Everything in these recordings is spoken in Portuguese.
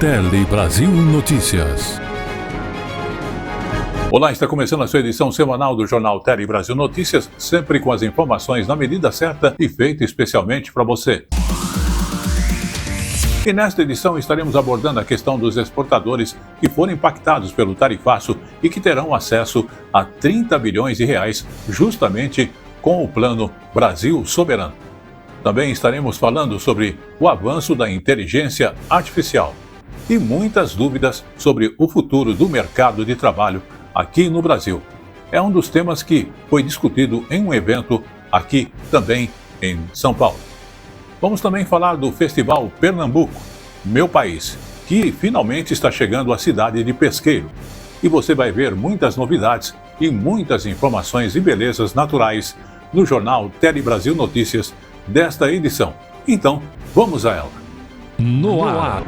Tele Brasil Notícias. Olá, está começando a sua edição semanal do Jornal Tele Brasil Notícias, sempre com as informações na medida certa e feita especialmente para você. E nesta edição estaremos abordando a questão dos exportadores que foram impactados pelo tarifaço e que terão acesso a 30 bilhões de reais justamente com o Plano Brasil Soberano. Também estaremos falando sobre o avanço da inteligência artificial e muitas dúvidas sobre o futuro do mercado de trabalho aqui no Brasil. É um dos temas que foi discutido em um evento aqui também em São Paulo. Vamos também falar do Festival Pernambuco, Meu País, que finalmente está chegando à cidade de Pesqueiro. E você vai ver muitas novidades e muitas informações e belezas naturais no jornal Tele Brasil Notícias desta edição. Então, vamos a ela. No ar.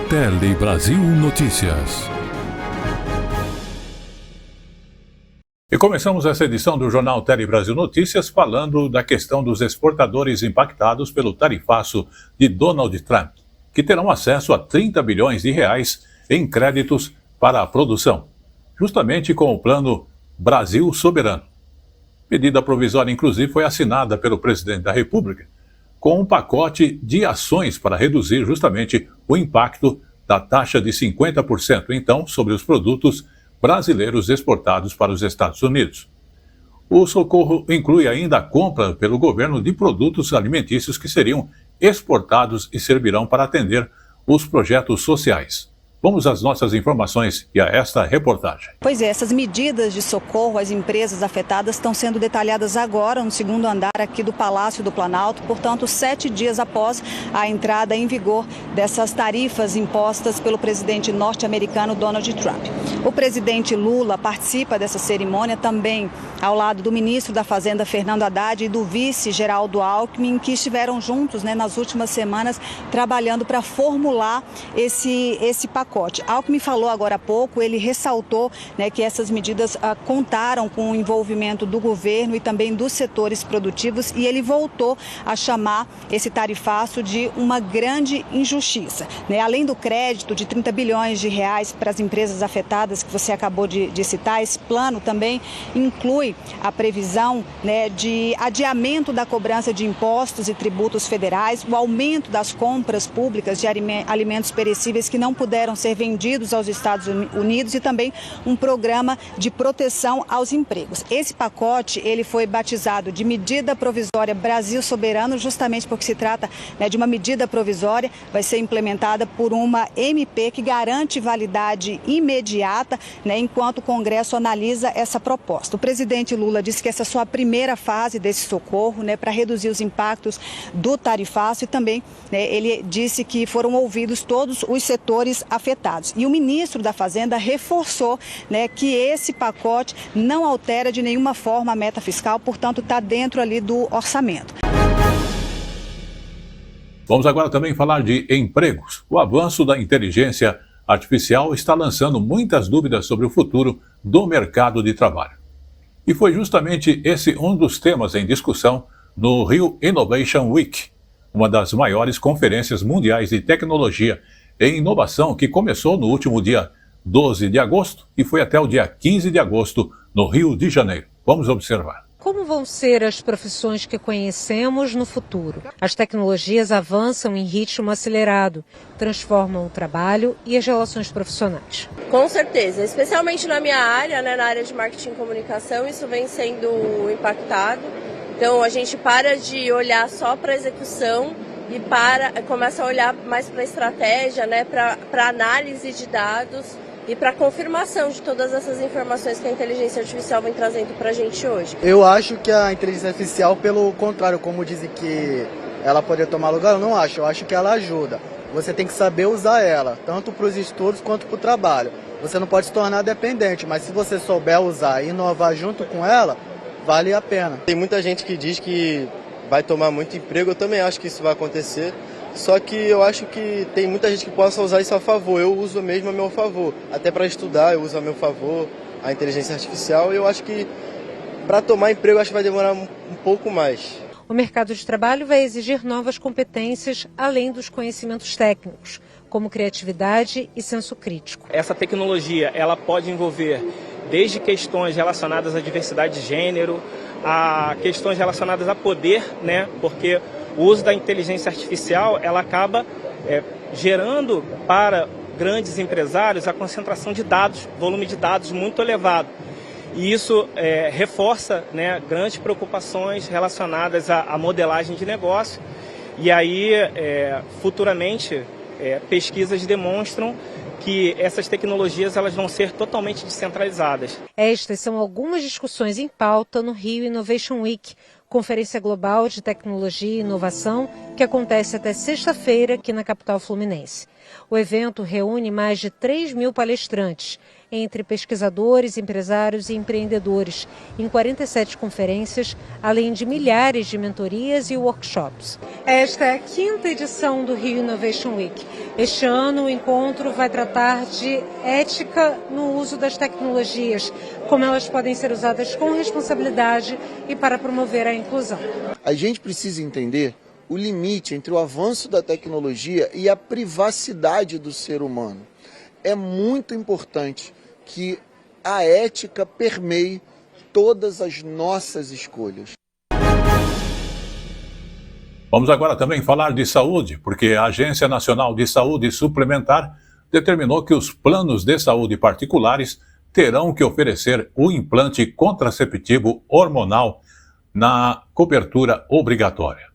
Tele Brasil Notícias. E começamos essa edição do jornal Tele Brasil Notícias falando da questão dos exportadores impactados pelo tarifaço de Donald Trump, que terão acesso a 30 bilhões de reais em créditos para a produção, justamente com o Plano Brasil Soberano. Medida provisória, inclusive, foi assinada pelo presidente da República, com um pacote de ações para reduzir justamente o impacto da taxa de 50%, então, sobre os produtos brasileiros exportados para os Estados Unidos. O socorro inclui ainda a compra pelo governo de produtos alimentícios que seriam exportados e servirão para atender os projetos sociais. Vamos às nossas informações e a esta reportagem. Pois é, essas medidas de socorro às empresas afetadas estão sendo detalhadas agora no segundo andar aqui do Palácio do Planalto, portanto, 7 dias após a entrada em vigor dessas tarifas impostas pelo presidente norte-americano Donald Trump. O presidente Lula participa dessa cerimônia também ao lado do ministro da Fazenda Fernando Haddad e do vice Geraldo Alckmin, que estiveram juntos nas últimas semanas trabalhando para formular esse pacote. Alckmin falou agora há pouco, ele ressaltou que essas medidas contaram com o envolvimento do governo e também dos setores produtivos, e ele voltou a chamar esse tarifaço de uma grande injustiça. Além do crédito de 30 bilhões de reais para as empresas afetadas que você acabou de citar, esse plano também inclui a previsão de adiamento da cobrança de impostos e tributos federais, o aumento das compras públicas de alimentos perecíveis que não puderam ser vendidos aos Estados Unidos e também um programa de proteção aos empregos. Esse pacote ele foi batizado de Medida Provisória Brasil Soberano, justamente porque se trata de uma medida provisória, vai ser implementada por uma MP que garante validade imediata, enquanto o Congresso analisa essa proposta. O presidente Lula disse que essa é só a primeira fase desse socorro, para reduzir os impactos do tarifaço, e também ele disse que foram ouvidos todos os setores afetados. E o ministro da Fazenda reforçou que esse pacote não altera de nenhuma forma a meta fiscal, portanto está dentro ali do orçamento. Vamos agora também falar de empregos. O avanço da inteligência artificial está lançando muitas dúvidas sobre o futuro do mercado de trabalho. E foi justamente esse um dos temas em discussão no Rio Innovation Week, uma das maiores conferências mundiais de tecnologia e inovação que começou no último dia 12 de agosto e foi até o dia 15 de agosto no Rio de Janeiro. Vamos observar. Como vão ser as profissões que conhecemos no futuro? As tecnologias avançam em ritmo acelerado, transformam o trabalho e as relações profissionais. Com certeza, especialmente na minha área, na área de marketing e comunicação, isso vem sendo impactado. Então a gente para de olhar só para a execução e começa a olhar mais para a estratégia, para análise de dados e para confirmação de todas essas informações que a inteligência artificial vem trazendo para a gente hoje. Eu acho que a inteligência artificial, pelo contrário, como dizem que ela poderia tomar lugar, eu não acho. Eu acho que ela ajuda. Você tem que saber usar ela, tanto para os estudos quanto para o trabalho. Você não pode se tornar dependente, mas se você souber usar e inovar junto com ela, vale a pena. Tem muita gente que diz que vai tomar muito emprego, eu também acho que isso vai acontecer. Só que eu acho que tem muita gente que possa usar isso a favor. Eu uso mesmo a meu favor. Até para estudar eu uso a meu favor a inteligência artificial. E eu acho que para tomar emprego acho que vai demorar um pouco mais. O mercado de trabalho vai exigir novas competências além dos conhecimentos técnicos, como criatividade e senso crítico. Essa tecnologia ela pode envolver desde questões relacionadas à diversidade de gênero, a questões relacionadas a poder, né? Porque o uso da inteligência artificial ela acaba gerando para grandes empresários a concentração de dados, volume de dados muito elevado. E isso reforça, né, grandes preocupações relacionadas à modelagem de negócio. E aí, futuramente, pesquisas demonstram que essas tecnologias elas vão ser totalmente descentralizadas. Estas são algumas discussões em pauta no Rio Innovation Week, conferência global de tecnologia e inovação que acontece até sexta-feira aqui na capital fluminense. O evento reúne mais de 3.000 palestrantes, entre pesquisadores, empresários e empreendedores, em 47 conferências, além de milhares de mentorias e workshops. Esta é a 5ª edição do Rio Innovation Week. Este ano o encontro vai tratar de ética no uso das tecnologias, como elas podem ser usadas com responsabilidade e para promover a inclusão. A gente precisa entender o limite entre o avanço da tecnologia e a privacidade do ser humano. É muito importante que a ética permeie todas as nossas escolhas. Vamos agora também falar de saúde, porque a Agência Nacional de Saúde Suplementar determinou que os planos de saúde particulares terão que oferecer o implante contraceptivo hormonal na cobertura obrigatória.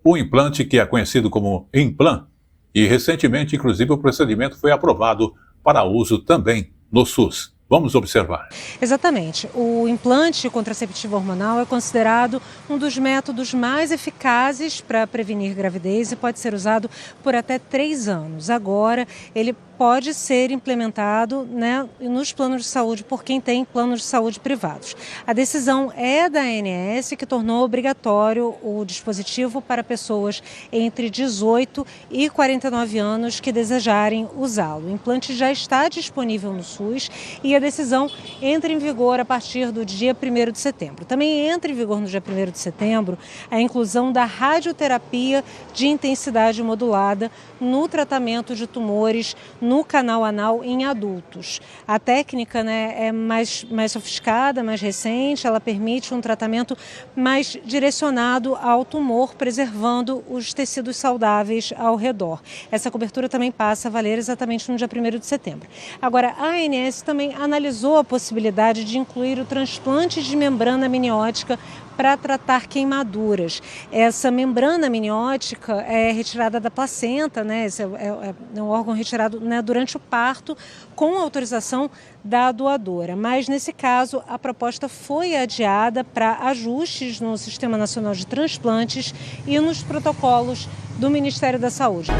O implante, que é conhecido como Implan, e recentemente, inclusive, o procedimento foi aprovado para uso também no SUS. Vamos observar. Exatamente. O implante contraceptivo hormonal é considerado um dos métodos mais eficazes para prevenir gravidez e pode ser usado por até 3 anos. Agora, ele pode ser implementado, né, nos planos de saúde por quem tem planos de saúde privados. A decisão é da ANS, que tornou obrigatório o dispositivo para pessoas entre 18 e 49 anos que desejarem usá-lo. O implante já está disponível no SUS e a decisão entra em vigor a partir do dia 1º de setembro. Também entra em vigor no dia 1º de setembro a inclusão da radioterapia de intensidade modulada no tratamento de tumores no canal anal em adultos. A técnica, né, é mais sofisticada, mais recente, ela permite um tratamento mais direcionado ao tumor, preservando os tecidos saudáveis ao redor. Essa cobertura também passa a valer exatamente no dia 1º de setembro. Agora, a ANS também analisou a possibilidade de incluir o transplante de membrana amniótica para tratar queimaduras. Essa membrana amniótica é retirada da placenta, né? Esse é um órgão retirado, né, durante o parto, com autorização da doadora. Mas, nesse caso, a proposta foi adiada para ajustes no Sistema Nacional de Transplantes e nos protocolos do Ministério da Saúde.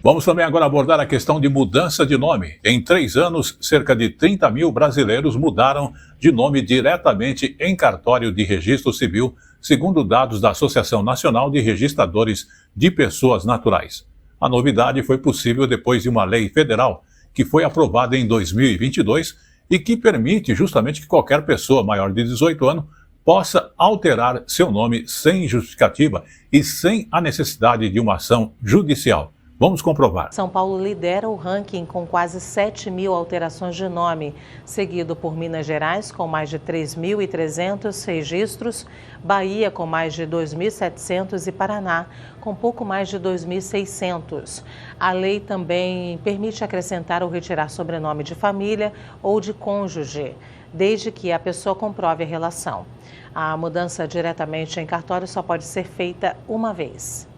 Vamos também agora abordar a questão de mudança de nome. Em 3 anos, cerca de 30.000 brasileiros mudaram de nome diretamente em cartório de registro civil, segundo dados da Associação Nacional de Registradores de Pessoas Naturais. A novidade foi possível depois de uma lei federal que foi aprovada em 2022 e que permite justamente que qualquer pessoa maior de 18 anos possa alterar seu nome sem justificativa e sem a necessidade de uma ação judicial. Vamos comprovar. São Paulo lidera o ranking com quase 7.000 alterações de nome, seguido por Minas Gerais com mais de 3.300 registros, Bahia com mais de 2.700 e Paraná com pouco mais de 2.600. A lei também permite acrescentar ou retirar sobrenome de família ou de cônjuge, desde que a pessoa comprove a relação. A mudança diretamente em cartório só pode ser feita uma vez.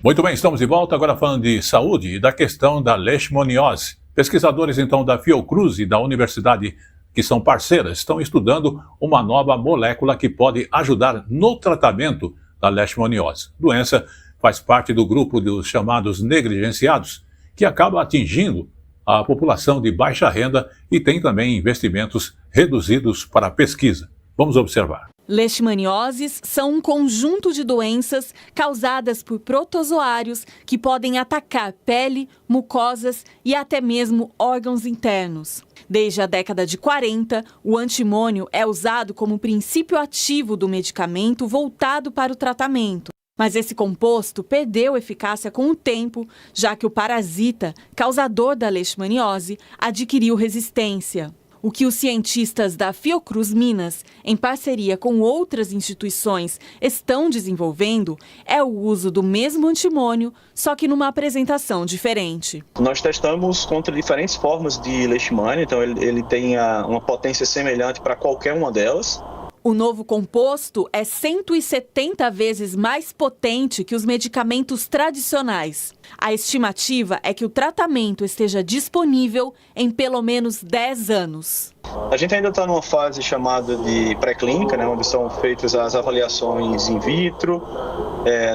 Muito bem, estamos de volta agora falando de saúde e da questão da leishmaniose. Pesquisadores, então, da Fiocruz e da Universidade, que são parceiras, estão estudando uma nova molécula que pode ajudar no tratamento da leishmaniose. A doença faz parte do grupo dos chamados negligenciados, que acaba atingindo a população de baixa renda e tem também investimentos reduzidos para a pesquisa. Vamos observar. Leishmanioses são um conjunto de doenças causadas por protozoários que podem atacar pele, mucosas e até mesmo órgãos internos. Desde a década de 40, o antimônio é usado como princípio ativo do medicamento voltado para o tratamento. Mas esse composto perdeu eficácia com o tempo, já que o parasita, causador da leishmaniose, adquiriu resistência. O que os cientistas da Fiocruz Minas, em parceria com outras instituições, estão desenvolvendo é o uso do mesmo antimônio, só que numa apresentação diferente. Nós testamos contra diferentes formas de leishmania, então ele tem uma potência semelhante para qualquer uma delas. O novo composto é 170 vezes mais potente que os medicamentos tradicionais. A estimativa é que o tratamento esteja disponível em pelo menos 10 anos. A gente ainda está numa fase chamada de pré-clínica, né, onde são feitas as avaliações in vitro,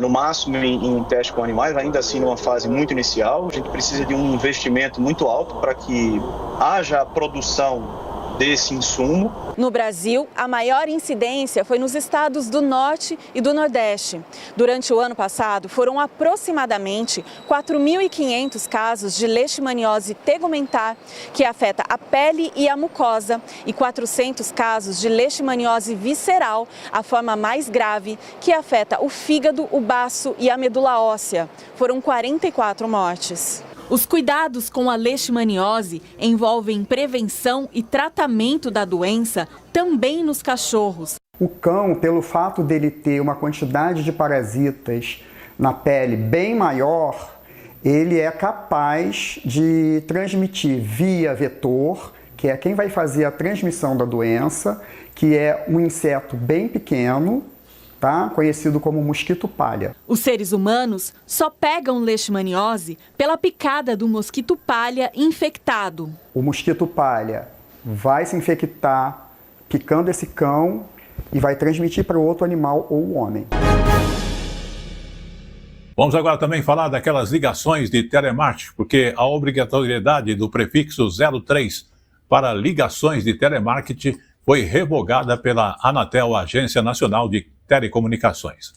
no máximo em teste com animais, ainda assim numa fase muito inicial. A gente precisa de um investimento muito alto para que haja a produção desse insumo. No Brasil, a maior incidência foi nos estados do Norte e do Nordeste. Durante o ano passado, foram aproximadamente 4.500 casos de leishmaniose tegumentar, que afeta a pele e a mucosa, e 400 casos de leishmaniose visceral, a forma mais grave, que afeta o fígado, o baço e a medula óssea. Foram 44 mortes. Os cuidados com a leishmaniose envolvem prevenção e tratamento da doença também nos cachorros. O cão, pelo fato dele ter uma quantidade de parasitas na pele bem maior, ele é capaz de transmitir via vetor, que é quem vai fazer a transmissão da doença, que é um inseto bem pequeno, conhecido como mosquito palha. Os seres humanos só pegam leishmaniose pela picada do mosquito palha infectado. O mosquito palha vai se infectar picando esse cão e vai transmitir para o outro animal ou o homem. Vamos agora também falar daquelas ligações de telemarketing, porque a obrigatoriedade do prefixo 03 para ligações de telemarketing foi revogada pela Anatel, Agência Nacional de Telecomunicações.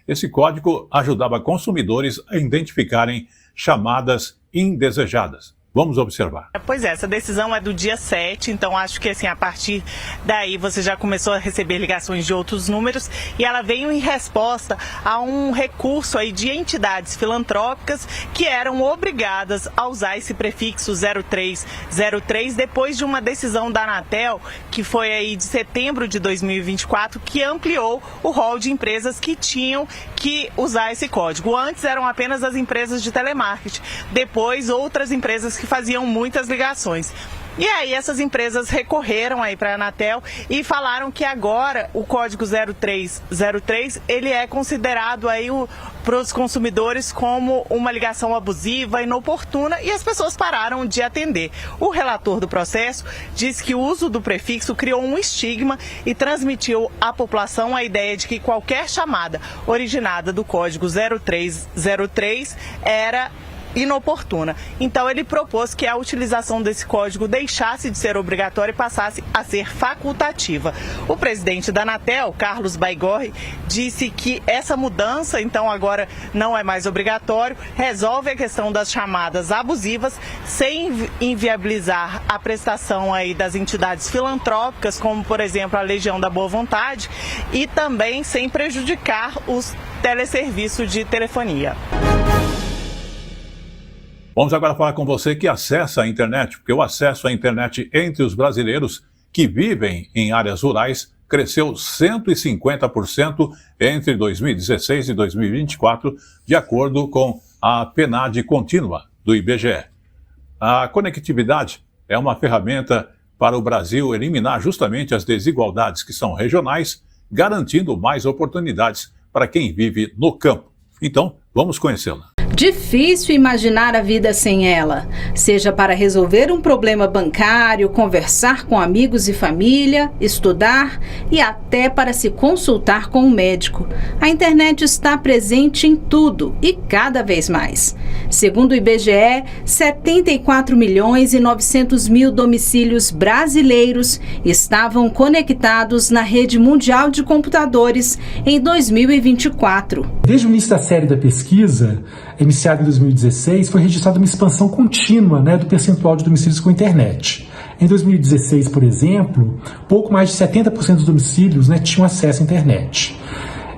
Esse código ajudava consumidores a identificarem chamadas indesejadas. Vamos observar. Pois é, essa decisão é do dia 7, então acho que assim, a partir daí você já começou a receber ligações de outros números e ela veio em resposta a um recurso aí de entidades filantrópicas que eram obrigadas a usar esse prefixo 0303 depois de uma decisão da Anatel, que foi aí de setembro de 2024, que ampliou o rol de empresas que tinham que usar esse código. Antes eram apenas as empresas de telemarketing, depois outras empresas que faziam muitas ligações. E aí essas empresas recorreram aí para a Anatel e falaram que agora o código 0303 ele é considerado aí para os consumidores como uma ligação abusiva, inoportuna, e as pessoas pararam de atender. O relator do processo diz que o uso do prefixo criou um estigma e transmitiu à população a ideia de que qualquer chamada originada do código 0303 era inoportuna. Então ele propôs que a utilização desse código deixasse de ser obrigatória e passasse a ser facultativa. O presidente da Anatel, Carlos Baigorre, disse que essa mudança, então agora não é mais obrigatório, resolve a questão das chamadas abusivas sem inviabilizar a prestação aí das entidades filantrópicas, como por exemplo a Legião da Boa Vontade, e também sem prejudicar os teleserviços de telefonia. Vamos agora falar com você que acessa a internet, porque o acesso à internet entre os brasileiros que vivem em áreas rurais cresceu 150% entre 2016 e 2024, de acordo com a PNAD contínua do IBGE. A conectividade é uma ferramenta para o Brasil eliminar justamente as desigualdades que são regionais, garantindo mais oportunidades para quem vive no campo. Então, vamos conhecê-la. Difícil imaginar a vida sem ela, seja para resolver um problema bancário, conversar com amigos e família, estudar e até para se consultar com um médico. A internet está presente em tudo e cada vez mais. Segundo o IBGE, 74.900.000 domicílios brasileiros estavam conectados na rede mundial de computadores em 2024. Desde o início da série da pesquisa, iniciada em 2016, foi registrada uma expansão contínua, do percentual de domicílios com internet. Em 2016, por exemplo, pouco mais de 70% dos domicílios tinham acesso à internet.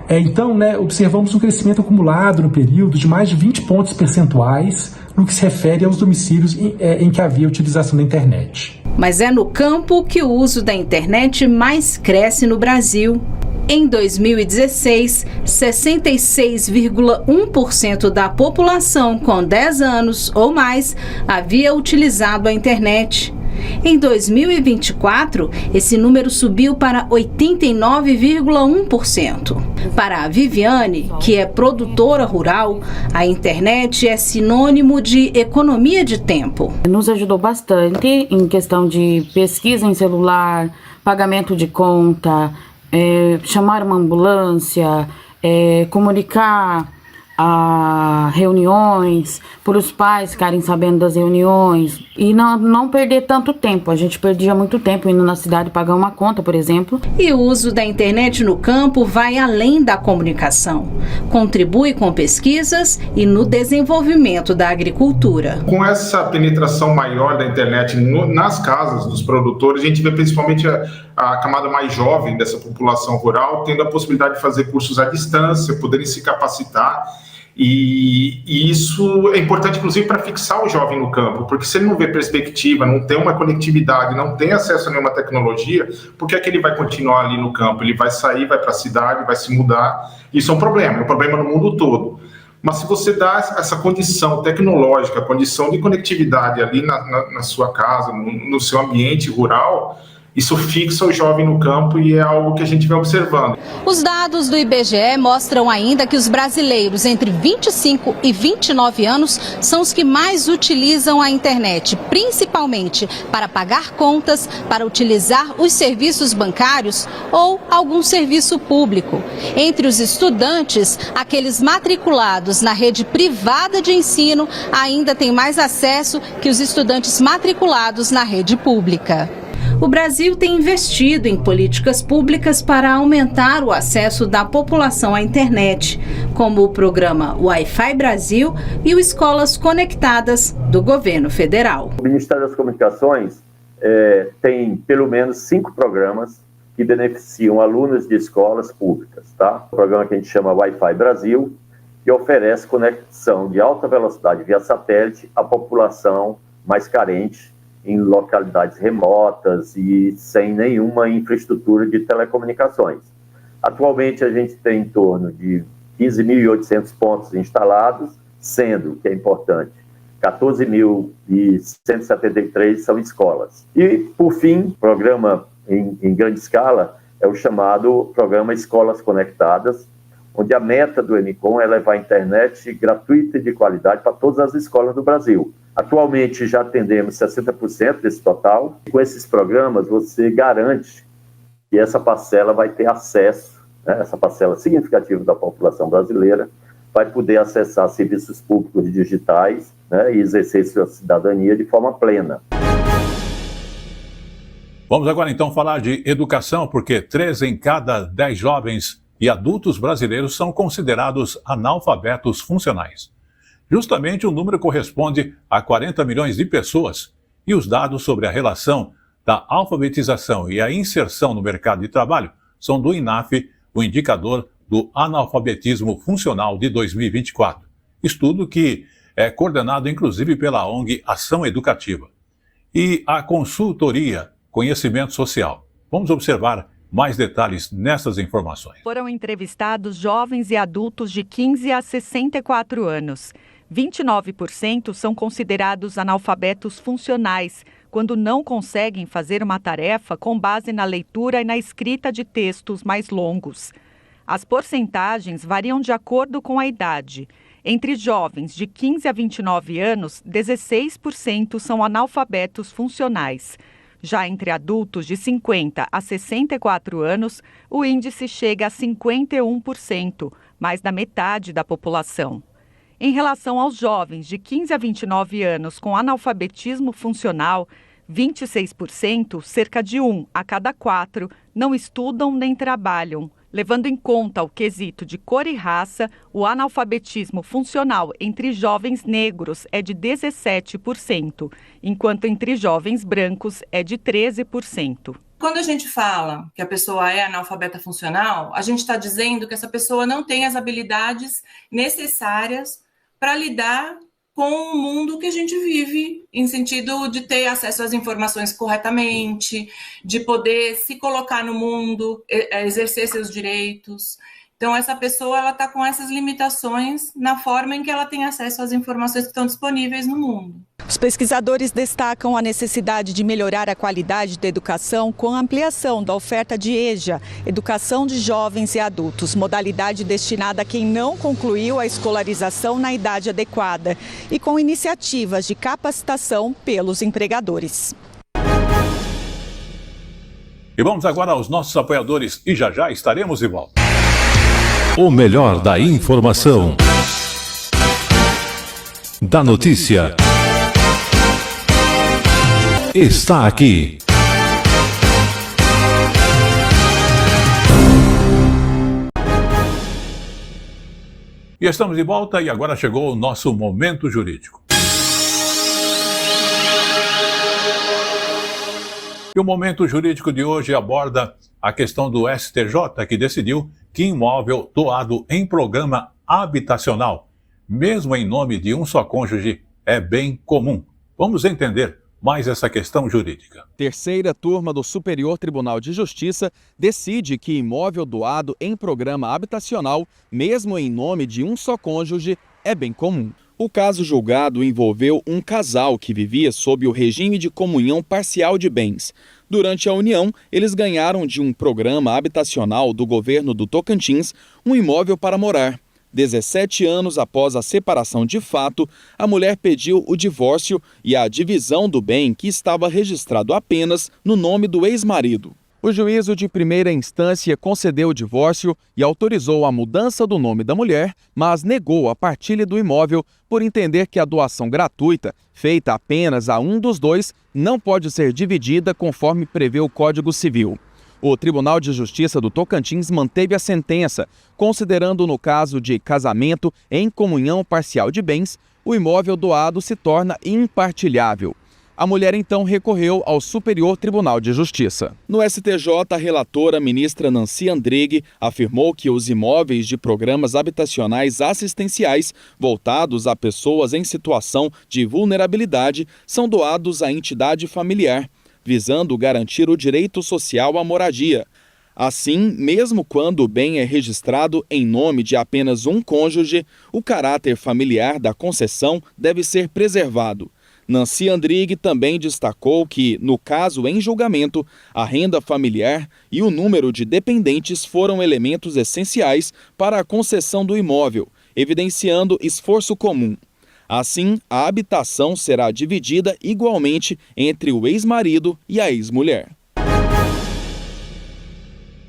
Então, observamos um crescimento acumulado no período de mais de 20 pontos percentuais no que se refere aos domicílios em que havia utilização da internet. Mas é no campo que o uso da internet mais cresce no Brasil. Em 2016, 66,1% da população com 10 anos ou mais havia utilizado a internet. Em 2024, esse número subiu para 89,1%. Para a Viviane, que é produtora rural, a internet é sinônimo de economia de tempo. Nos ajudou bastante em questão de pesquisa em celular, pagamento de conta, chamar uma ambulância, comunicar reuniões, para os pais ficarem sabendo das reuniões e não perder tanto tempo. A gente perdia muito tempo indo na cidade pagar uma conta, por exemplo. E o uso da internet no campo vai além da comunicação. Contribui com pesquisas e no desenvolvimento da agricultura. Com essa penetração maior da internet nas casas dos produtores, a gente vê principalmente a camada mais jovem dessa população rural tendo a possibilidade de fazer cursos à distância, poderem se capacitar. E isso é importante, inclusive, para fixar o jovem no campo, porque se ele não vê perspectiva, não tem uma conectividade, não tem acesso a nenhuma tecnologia, por que é que ele vai continuar ali no campo? Ele vai sair, vai para a cidade, vai se mudar. Isso é um problema no mundo todo. Mas se você dá essa condição tecnológica, condição de conectividade ali na sua casa, no seu ambiente rural, isso fixa o jovem no campo e é algo que a gente vem observando. Os dados do IBGE mostram ainda que os brasileiros entre 25 e 29 anos são os que mais utilizam a internet, principalmente para pagar contas, para utilizar os serviços bancários ou algum serviço público. Entre os estudantes, aqueles matriculados na rede privada de ensino ainda têm mais acesso que os estudantes matriculados na rede pública. O Brasil tem investido em políticas públicas para aumentar o acesso da população à internet, como o programa Wi-Fi Brasil e o Escolas Conectadas do governo federal. O Ministério das Comunicações tem pelo menos 5 programas que beneficiam alunos de escolas públicas. O programa que a gente chama Wi-Fi Brasil, que oferece conexão de alta velocidade via satélite à população mais carente em localidades remotas e sem nenhuma infraestrutura de telecomunicações. Atualmente, a gente tem em torno de 15.800 pontos instalados, sendo, que é importante, 14.173 são escolas. E, por fim, programa em grande escala é o chamado Programa Escolas Conectadas, onde a meta do ENICOM é levar a internet gratuita e de qualidade para todas as escolas do Brasil. Atualmente já atendemos 60% desse total. Com esses programas você garante que essa parcela vai ter acesso, essa parcela significativa da população brasileira vai poder acessar serviços públicos digitais e exercer sua cidadania de forma plena. Vamos agora então falar de educação, porque 3 em cada 10 jovens e adultos brasileiros são considerados analfabetos funcionais. Justamente o número corresponde a 40 milhões de pessoas, e os dados sobre a relação da alfabetização e a inserção no mercado de trabalho são do INAF, o indicador do analfabetismo funcional de 2024, estudo que é coordenado inclusive pela ONG Ação Educativa. E a consultoria Conhecimento Social. Vamos observar mais detalhes nessas informações. Foram entrevistados jovens e adultos de 15 a 64 anos. 29% são considerados analfabetos funcionais, quando não conseguem fazer uma tarefa com base na leitura e na escrita de textos mais longos. As porcentagens variam de acordo com a idade. Entre jovens de 15 a 29 anos, 16% são analfabetos funcionais. Já entre adultos de 50 a 64 anos, o índice chega a 51%, mais da metade da população. Em relação aos jovens de 15 a 29 anos com analfabetismo funcional, 26%, cerca de 1 a cada 4, não estudam nem trabalham. Levando em conta o quesito de cor e raça, o analfabetismo funcional entre jovens negros é de 17%, enquanto entre jovens brancos é de 13%. Quando a gente fala que a pessoa é analfabeta funcional, a gente está dizendo que essa pessoa não tem as habilidades necessárias para lidar com o mundo que a gente vive, em sentido de ter acesso às informações corretamente, de poder se colocar no mundo, exercer seus direitos. Então, essa pessoa ela está com essas limitações na forma em que ela tem acesso às informações que estão disponíveis no mundo. Os pesquisadores destacam a necessidade de melhorar a qualidade da educação com a ampliação da oferta de EJA, Educação de Jovens e Adultos, modalidade destinada a quem não concluiu a escolarização na idade adequada, e com iniciativas de capacitação pelos empregadores. E vamos agora aos nossos apoiadores e já estaremos de volta. O melhor da informação, da notícia, está aqui. E estamos de volta e agora chegou o nosso momento jurídico. E o momento jurídico de hoje aborda a questão do STJ, que decidiu que imóvel doado em programa habitacional, mesmo em nome de um só cônjuge, é bem comum. Vamos entender mais essa questão jurídica. Terceira turma do Superior Tribunal de Justiça decide que imóvel doado em programa habitacional, mesmo em nome de um só cônjuge, é bem comum. O caso julgado envolveu um casal que vivia sob o regime de comunhão parcial de bens. Durante a união, eles ganharam de um programa habitacional do governo do Tocantins um imóvel para morar. 17 anos após a separação de fato, a mulher pediu o divórcio e a divisão do bem que estava registrado apenas no nome do ex-marido. O juízo de primeira instância concedeu o divórcio e autorizou a mudança do nome da mulher, mas negou a partilha do imóvel por entender que a doação gratuita, feita apenas a um dos dois, não pode ser dividida conforme prevê o Código Civil. O Tribunal de Justiça do Tocantins manteve a sentença, considerando no caso de casamento em comunhão parcial de bens, o imóvel doado se torna impartilhável. A mulher então recorreu ao Superior Tribunal de Justiça. No STJ, a relatora ministra Nancy Andrighi afirmou que os imóveis de programas habitacionais assistenciais voltados a pessoas em situação de vulnerabilidade são doados à entidade familiar, visando garantir o direito social à moradia. Assim, mesmo quando o bem é registrado em nome de apenas um cônjuge, o caráter familiar da concessão deve ser preservado. Nancy Andrighi também destacou que, no caso em julgamento, a renda familiar e o número de dependentes foram elementos essenciais para a concessão do imóvel, evidenciando esforço comum. Assim, a habitação será dividida igualmente entre o ex-marido e a ex-mulher.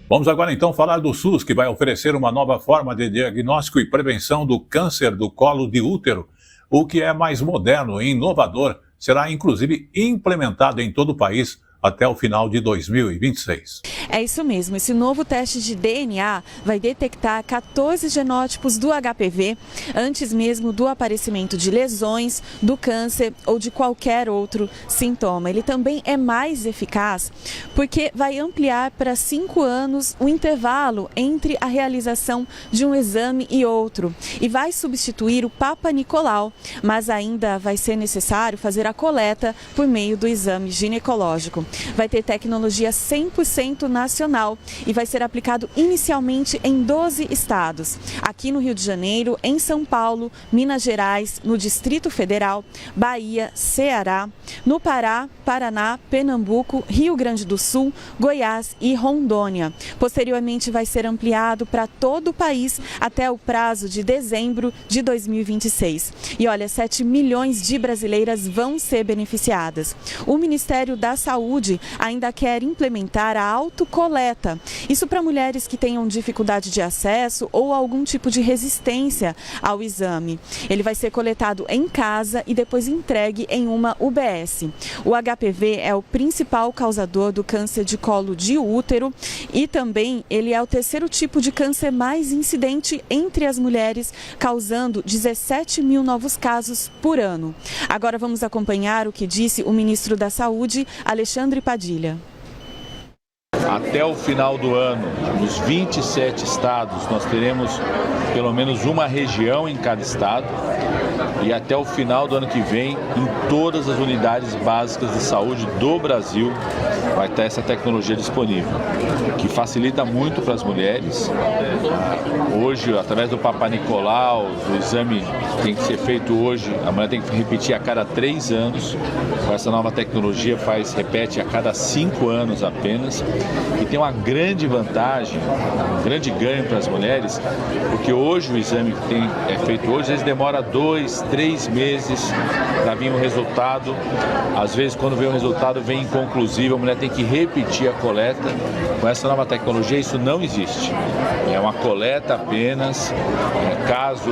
Vamos agora então falar do SUS, que vai oferecer uma nova forma de diagnóstico e prevenção do câncer do colo de útero. O que é mais moderno e inovador será inclusive implementado em todo o país até o final de 2026. É isso mesmo, esse novo teste de DNA vai detectar 14 genótipos do HPV antes mesmo do aparecimento de lesões, do câncer ou de qualquer outro sintoma. Ele também é mais eficaz porque vai ampliar para 5 anos o intervalo entre a realização de um exame e outro e vai substituir o Papa Nicolau, mas ainda vai ser necessário fazer a coleta por meio do exame ginecológico. vai ter tecnologia 100% nacional e vai ser aplicado inicialmente em 12 estados. Aqui no Rio de Janeiro, em São Paulo, Minas Gerais, no Distrito Federal, Bahia, Ceará, no Pará, Paraná, Pernambuco, Rio Grande do Sul, Goiás e Rondônia. Posteriormente vai ser ampliado para todo o país até o prazo de dezembro de 2026. E olha, 7 milhões de brasileiras vão ser beneficiadas. O Ministério da Saúde ainda quer implementar a autocoleta. Isso para mulheres que tenham dificuldade de acesso ou algum tipo de resistência ao exame. Ele vai ser coletado em casa e depois entregue em uma UBS. O HPV é o principal causador do câncer de colo de útero e também ele é o terceiro tipo de câncer mais incidente entre as mulheres, causando 17 mil novos casos por ano. Agora vamos acompanhar o que disse o ministro da Saúde, Alexandre Padilha. Até o final do ano, nos 27 estados, nós teremos pelo menos uma região em cada estado. E até o final do ano que vem, em todas as unidades básicas de saúde do Brasil, vai ter essa tecnologia disponível, que facilita muito para as mulheres. Hoje, através do Papa Nicolau, o exame tem que ser feito hoje, a mulher tem que repetir a cada 3 anos. Com essa nova tecnologia, repete a cada 5 anos apenas. E tem uma grande vantagem, um grande ganho para as mulheres, porque hoje o exame que é feito hoje, às vezes demora 2, 3 meses para vir o resultado. Às vezes, quando vem o resultado, vem inconclusivo, a mulher tem que repetir a coleta. Com essa nova tecnologia, isso não existe. É uma coleta apenas. Caso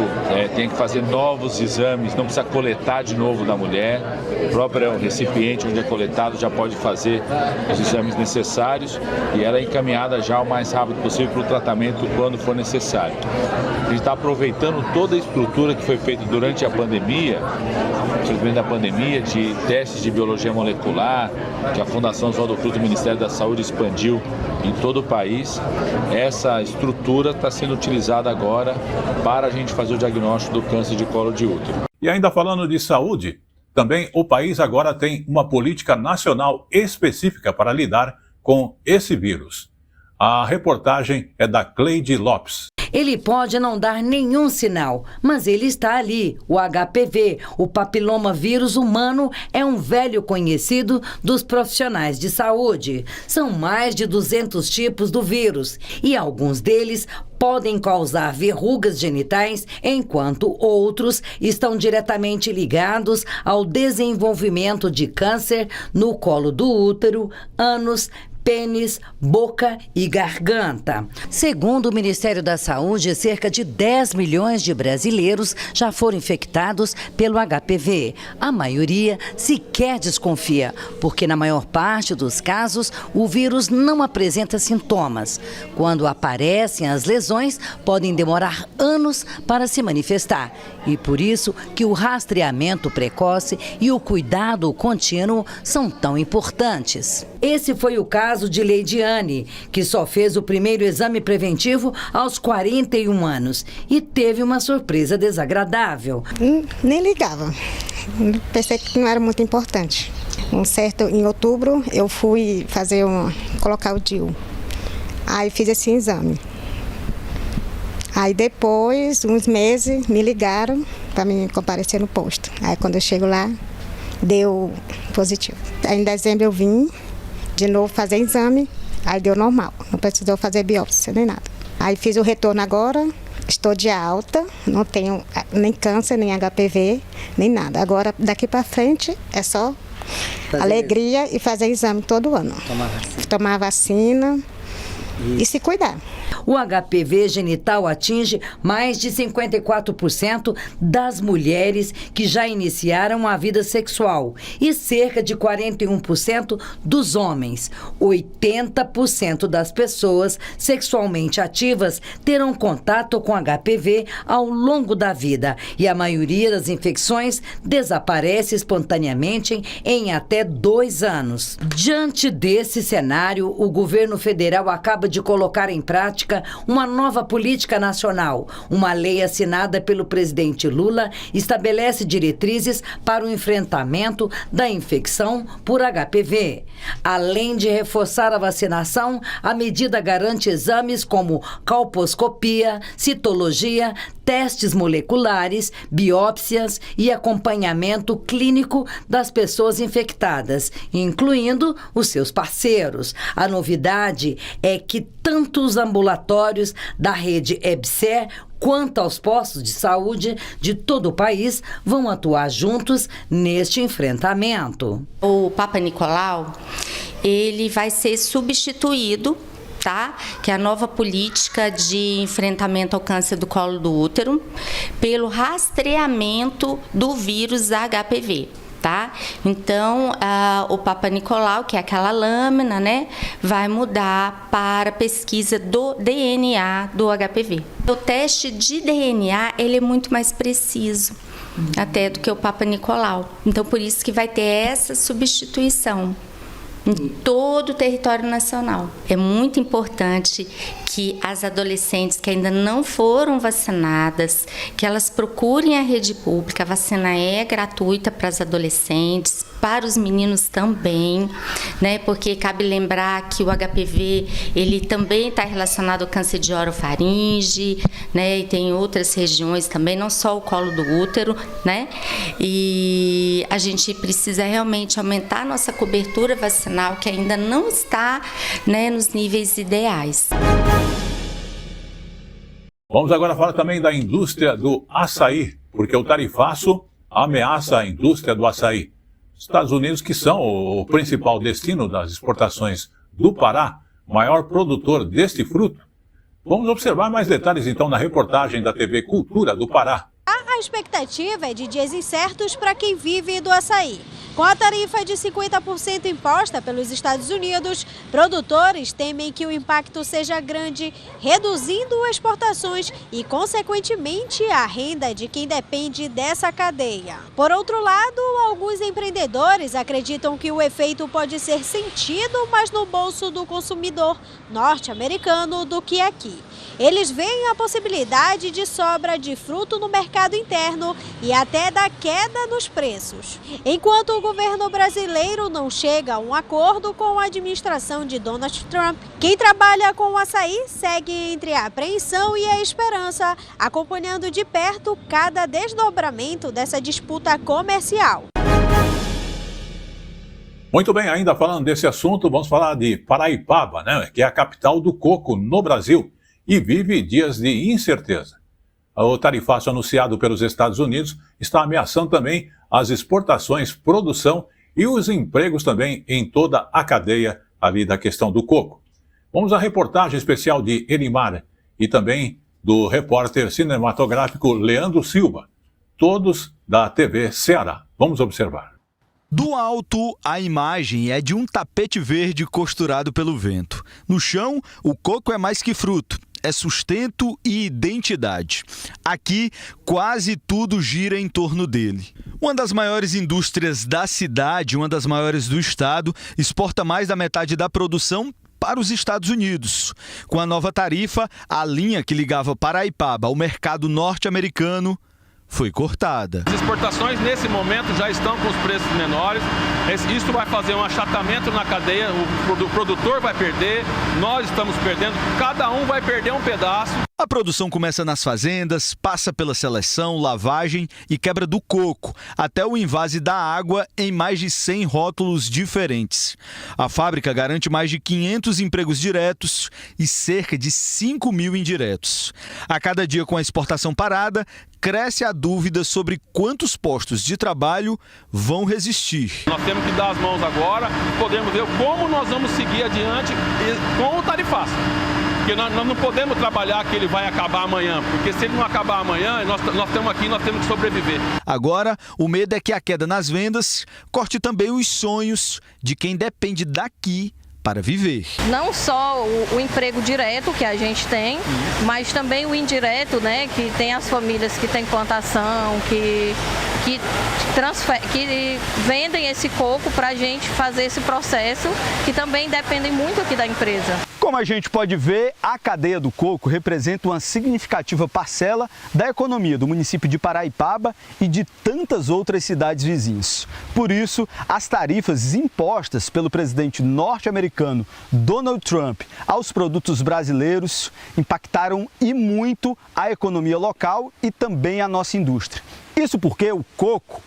tenha que fazer novos exames, não precisa coletar de novo da mulher. O próprio recipiente onde é coletado já pode fazer os exames necessários e ela é encaminhada já o mais rápido possível para o tratamento quando for necessário. A gente está aproveitando toda a estrutura que foi feita durante a pandemia, infelizmente da pandemia, de testes de biologia molecular, que a Fundação Oswaldo Cruz do Ministério da Saúde expandiu em todo o país. Essa estrutura está sendo utilizada agora para a gente fazer o diagnóstico do câncer de colo de útero. E ainda falando de saúde, também o país agora tem uma política nacional específica para lidar com esse vírus. A reportagem é da Cleide Lopes. Ele pode não dar nenhum sinal, mas ele está ali. O HPV, o papiloma vírus humano, é um velho conhecido dos profissionais de saúde. São mais de 200 tipos do vírus e alguns deles podem causar verrugas genitais, enquanto outros estão diretamente ligados ao desenvolvimento de câncer no colo do útero, ânus, pênis, boca e garganta. Segundo o Ministério da Saúde, cerca de 10 milhões de brasileiros já foram infectados pelo HPV. A maioria sequer desconfia, porque na maior parte dos casos o vírus não apresenta sintomas. Quando aparecem as lesões, podem demorar anos para se manifestar. E por isso que o rastreamento precoce e o cuidado contínuo são tão importantes. Esse foi o caso de Leidiane, que só fez o primeiro exame preventivo aos 41 anos e teve uma surpresa desagradável. Nem ligava, pensei que não era muito importante. Em outubro eu fui colocar o DIU, aí fiz esse exame. Aí depois, uns meses, me ligaram para me comparecer no posto. Aí quando eu chego lá, deu positivo. Aí em dezembro eu vim de novo fazer exame, aí deu normal, não precisou fazer biópsia nem nada. Aí fiz o retorno agora, estou de alta, não tenho nem câncer, nem HPV, nem nada. Agora, daqui para frente, é só alegria e fazer exame todo ano. Tomar vacina e se cuidar. O HPV genital atinge mais de 54% das mulheres que já iniciaram a vida sexual e cerca de 41% dos homens. 80% das pessoas sexualmente ativas terão contato com HPV ao longo da vida e a maioria das infecções desaparece espontaneamente em até 2 anos. Diante desse cenário, o governo federal acaba de colocar em prática República uma nova política nacional. Uma lei assinada pelo presidente Lula estabelece diretrizes para o enfrentamento da infecção por HPV. Além de reforçar a vacinação, a medida garante exames como colposcopia, citologia, testes moleculares, biópsias e acompanhamento clínico das pessoas infectadas, incluindo os seus parceiros. A novidade é que tanto os ambulatórios da rede EBSER quanto aos postos de saúde de todo o país vão atuar juntos neste enfrentamento. O Papa Nicolau, ele vai ser substituído, tá? Que é a nova política de enfrentamento ao câncer do colo do útero, pelo rastreamento do vírus HPV. Tá? Então, o Papa Nicolau, que é aquela lâmina, né, vai mudar para pesquisa do DNA do HPV. O teste de DNA, ele é muito mais preciso, até do que o Papa Nicolau. Então, por isso que vai ter essa substituição em todo o território nacional. É muito importante que as adolescentes que ainda não foram vacinadas, que elas procurem a rede pública. A vacina é gratuita para as adolescentes, para os meninos também, né? Porque cabe lembrar que o HPV, ele também está relacionado ao câncer de orofaringe, né? E tem outras regiões também, não só o colo do útero, né? E a gente precisa realmente aumentar a nossa cobertura vacinal, que ainda não está, né, nos níveis ideais. Vamos agora falar também da indústria do açaí, porque o tarifaço ameaça a indústria do açaí. Estados Unidos, que são o principal destino das exportações do Pará, maior produtor deste fruto. Vamos observar mais detalhes então na reportagem da TV Cultura do Pará. A expectativa é de dias incertos para quem vive do açaí. Com a tarifa de 50% imposta pelos Estados Unidos, produtores temem que o impacto seja grande, reduzindo exportações e, consequentemente, a renda de quem depende dessa cadeia. Por outro lado, alguns empreendedores acreditam que o efeito pode ser sentido mais no bolso do consumidor norte-americano do que aqui. Eles veem a possibilidade de sobra de fruto no mercado interno e até da queda nos preços. Enquanto o governo brasileiro não chega a um acordo com a administração de Donald Trump, quem trabalha com o açaí segue entre a apreensão e a esperança, acompanhando de perto cada desdobramento dessa disputa comercial. Muito bem, ainda falando desse assunto, vamos falar de Paraipaba, né, que é a capital do coco no Brasil e vive dias de incerteza. O tarifaço anunciado pelos Estados Unidos está ameaçando também as exportações, produção e os empregos também em toda a cadeia ali da questão do coco. Vamos à reportagem especial de Elimar e também do repórter cinematográfico Leandro Silva, todos da TV Ceará. Vamos observar. Do alto, a imagem é de um tapete verde costurado pelo vento. No chão, o coco é mais que fruto. É sustento e identidade. Aqui, quase tudo gira em torno dele. Uma das maiores indústrias da cidade, uma das maiores do estado, exporta mais da metade da produção para os Estados Unidos. Com a nova tarifa, a linha que ligava Paraipaba ao mercado norte-americano foi cortada. As exportações nesse momento já estão com os preços menores. Isso vai fazer um achatamento na cadeia, o produtor vai perder, nós estamos perdendo, cada um vai perder um pedaço. A produção começa nas fazendas, passa pela seleção, lavagem e quebra do coco, até o invase da água em mais de 100 rótulos diferentes. A fábrica garante mais de 500 empregos diretos e cerca de 5 mil indiretos. A cada dia com a exportação parada, cresce a dúvida sobre quantos postos de trabalho vão resistir. Nós temos que dar as mãos agora, podemos ver como nós vamos seguir adiante com o tarifaço. Porque nós não podemos trabalhar que ele vai acabar amanhã, porque se ele não acabar amanhã, nós estamos aqui, nós temos que sobreviver. Agora, o medo é que a queda nas vendas corte também os sonhos de quem depende daqui para viver. Não só o emprego direto que a gente tem, mas também o indireto, né, que tem as famílias que têm plantação, que vendem esse coco para a gente fazer esse processo, que também dependem muito aqui da empresa. Como a gente pode ver, a cadeia do coco representa uma significativa parcela da economia do município de Paraipaba e de tantas outras cidades vizinhas. Por isso, as tarifas impostas pelo presidente norte-americano Donald Trump aos produtos brasileiros impactaram e muito a economia local e também a nossa indústria. Isso porque o coco,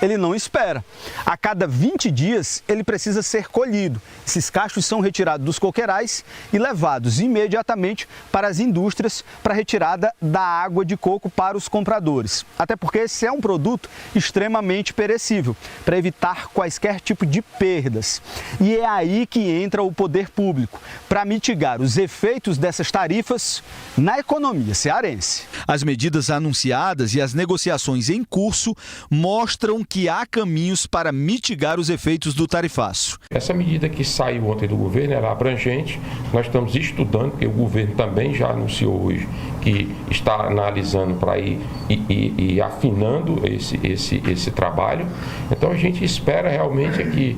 ele não espera. A cada 20 dias, ele precisa ser colhido. Esses cachos são retirados dos coqueirais e levados imediatamente para as indústrias para retirada da água de coco para os compradores. Até porque esse é um produto extremamente perecível, para evitar quaisquer tipo de perdas. E é aí que entra o poder público, para mitigar os efeitos dessas tarifas na economia cearense. As medidas anunciadas e as negociações em curso mostram que há caminhos para mitigar os efeitos do tarifaço. Essa medida que saiu ontem do governo era abrangente, nós estamos estudando, porque o governo também já anunciou hoje que está analisando para ir e afinando esse trabalho. Então a gente espera realmente que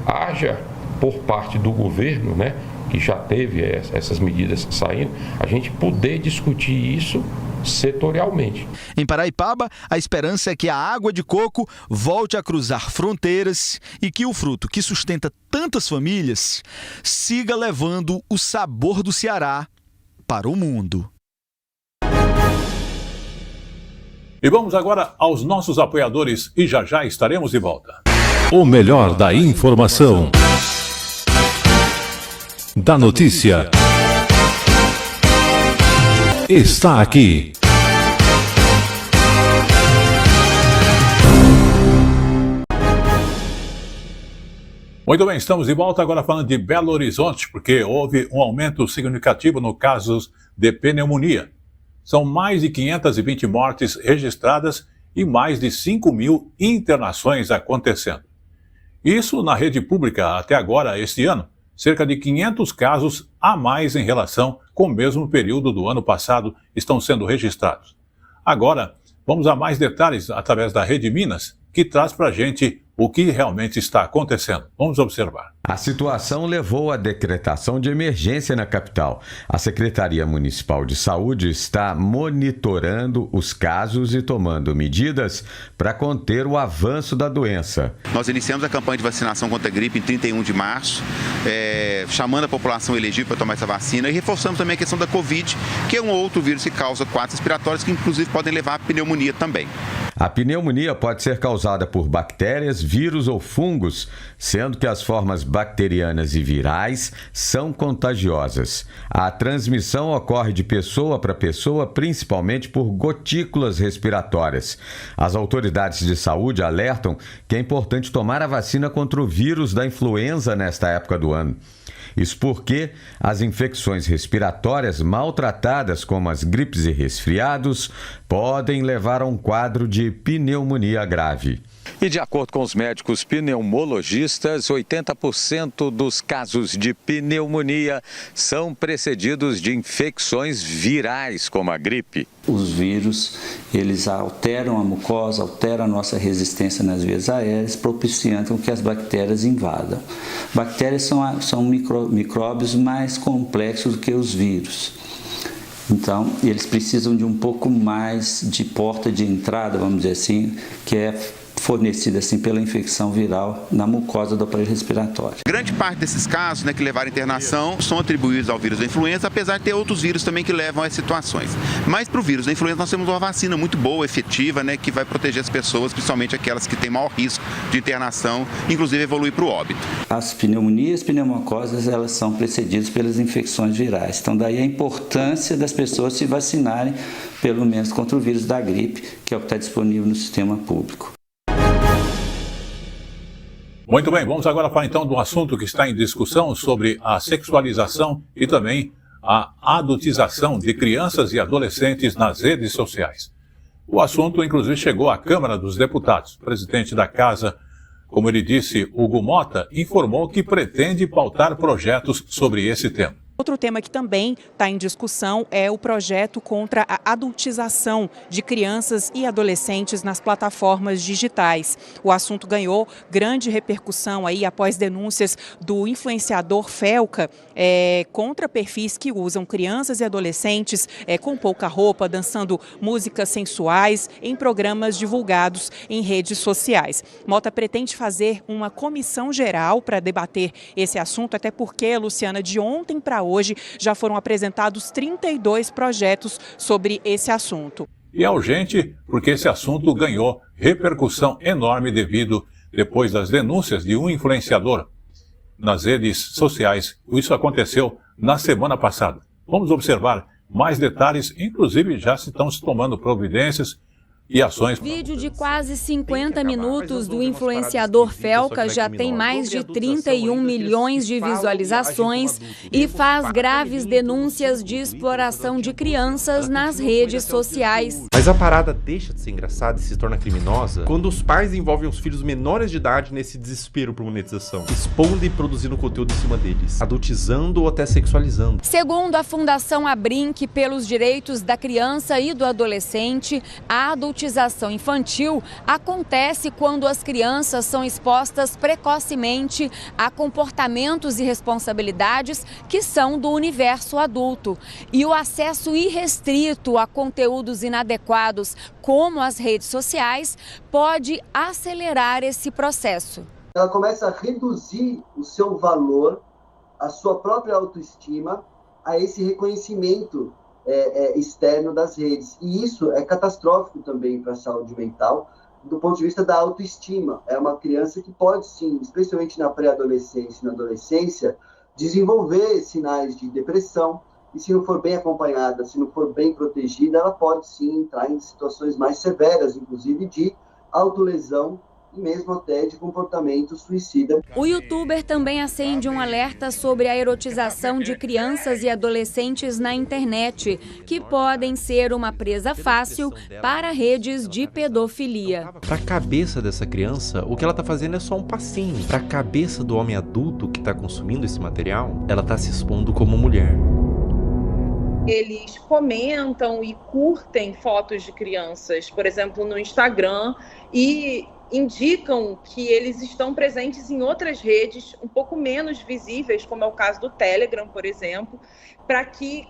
haja por parte do governo, né, que já teve essas medidas saindo, a gente poder discutir isso setorialmente. Em Paraipaba, a esperança é que a água de coco volte a cruzar fronteiras e que o fruto que sustenta tantas famílias siga levando o sabor do Ceará para o mundo. E vamos agora aos nossos apoiadores e já estaremos de volta. O melhor da informação, da notícia, está aqui. Muito bem, estamos de volta agora falando de Belo Horizonte, porque houve um aumento significativo no casos de pneumonia. São mais de 520 mortes registradas e mais de 5.000 internações acontecendo. Isso na rede pública até agora, este ano, cerca de 500 casos a mais em relação com o mesmo período do ano passado estão sendo registrados. Agora, vamos a mais detalhes através da Rede Minas, que traz para a gente o que realmente está acontecendo. Vamos observar. A situação levou à decretação de emergência na capital. A Secretaria Municipal de Saúde está monitorando os casos e tomando medidas para conter o avanço da doença. Nós iniciamos a campanha de vacinação contra a gripe em 31 de março, chamando a população elegível para tomar essa vacina, e reforçamos também a questão da Covid, que é um outro vírus que causa quadros respiratórios que inclusive podem levar à pneumonia também. A pneumonia pode ser causada por bactérias, vírus ou fungos, sendo que as formas bacterianas e virais são contagiosas. A transmissão ocorre de pessoa para pessoa, principalmente por gotículas respiratórias. As autoridades de saúde alertam que é importante tomar a vacina contra o vírus da influenza nesta época do ano. Isso porque as infecções respiratórias maltratadas, como as gripes e resfriados, podem levar a um quadro de pneumonia grave. E de acordo com os médicos pneumologistas, 80% dos casos de pneumonia são precedidos de infecções virais, como a gripe. Os vírus, eles alteram a mucosa, alteram a nossa resistência nas vias aéreas, propiciando que as bactérias invadam. Bactérias são micróbios mais complexos do que os vírus. Então, eles precisam de um pouco mais de porta de entrada, vamos dizer assim, que é fornecida assim pela infecção viral na mucosa do aparelho respiratório. Grande parte desses casos, que levaram à internação são atribuídos ao vírus da influenza, apesar de ter outros vírus também que levam a essas situações. Mas para o vírus da influenza nós temos uma vacina muito boa, efetiva, que vai proteger as pessoas, principalmente aquelas que têm maior risco de internação, inclusive evoluir para o óbito. As pneumonias, pneumocoses, elas são precedidas pelas infecções virais. Então daí a importância das pessoas se vacinarem, pelo menos contra o vírus da gripe, que é o que está disponível no sistema público. Muito bem, vamos agora falar então do assunto que está em discussão sobre a sexualização e também a adultização de crianças e adolescentes nas redes sociais. O assunto, inclusive, chegou à Câmara dos Deputados. O presidente da Casa, como ele disse, Hugo Mota, informou que pretende pautar projetos sobre esse tema. Outro outro tema que também está em discussão é o projeto contra a adultização de crianças e adolescentes nas plataformas digitais. O assunto ganhou grande repercussão aí após denúncias do influenciador Felca contra perfis que usam crianças e adolescentes com pouca roupa, dançando músicas sensuais em programas divulgados em redes sociais. Mota pretende fazer uma comissão geral para debater esse assunto, até porque, Luciana, de ontem para hoje já foram apresentados 32 projetos sobre esse assunto. E é urgente porque esse assunto ganhou repercussão enorme depois das denúncias de um influenciador nas redes sociais. Isso aconteceu na semana passada. Vamos observar mais detalhes, inclusive já estão se tomando providências e ações. Vídeo de quase 50 minutos do influenciador Felca já tem mais de 31 milhões de visualizações e faz graves denúncias de exploração de crianças nas redes sociais. Mas a parada deixa de ser engraçada e se torna criminosa quando os pais envolvem os filhos menores de idade nesse desespero por monetização, expondo e produzindo conteúdo em cima deles, adultizando ou até sexualizando. Segundo a Fundação Abrinq pelos Direitos da Criança e do Adolescente, a adultização infantil acontece quando as crianças são expostas precocemente a comportamentos e responsabilidades que são do universo adulto. E o acesso irrestrito a conteúdos inadequados, como as redes sociais, pode acelerar esse processo. Ela começa a reduzir o seu valor, a sua própria autoestima, a esse reconhecimento externo das redes. E isso é catastrófico também para a saúde mental, do ponto de vista da autoestima. É uma criança que pode, sim, especialmente na pré-adolescência e na adolescência, desenvolver sinais de depressão, e se não for bem acompanhada, se não for bem protegida, ela pode, sim, entrar em situações mais severas, inclusive de autolesão, e mesmo até de comportamento suicida. O youtuber também acende um alerta sobre a erotização de crianças e adolescentes na internet, que podem ser uma presa fácil para redes de pedofilia. Para a cabeça dessa criança, o que ela está fazendo é só um passinho. Para a cabeça do homem adulto que está consumindo esse material, ela está se expondo como mulher. Eles comentam e curtem fotos de crianças, por exemplo, no Instagram, e indicam que eles estão presentes em outras redes um pouco menos visíveis, como é o caso do Telegram, por exemplo, para que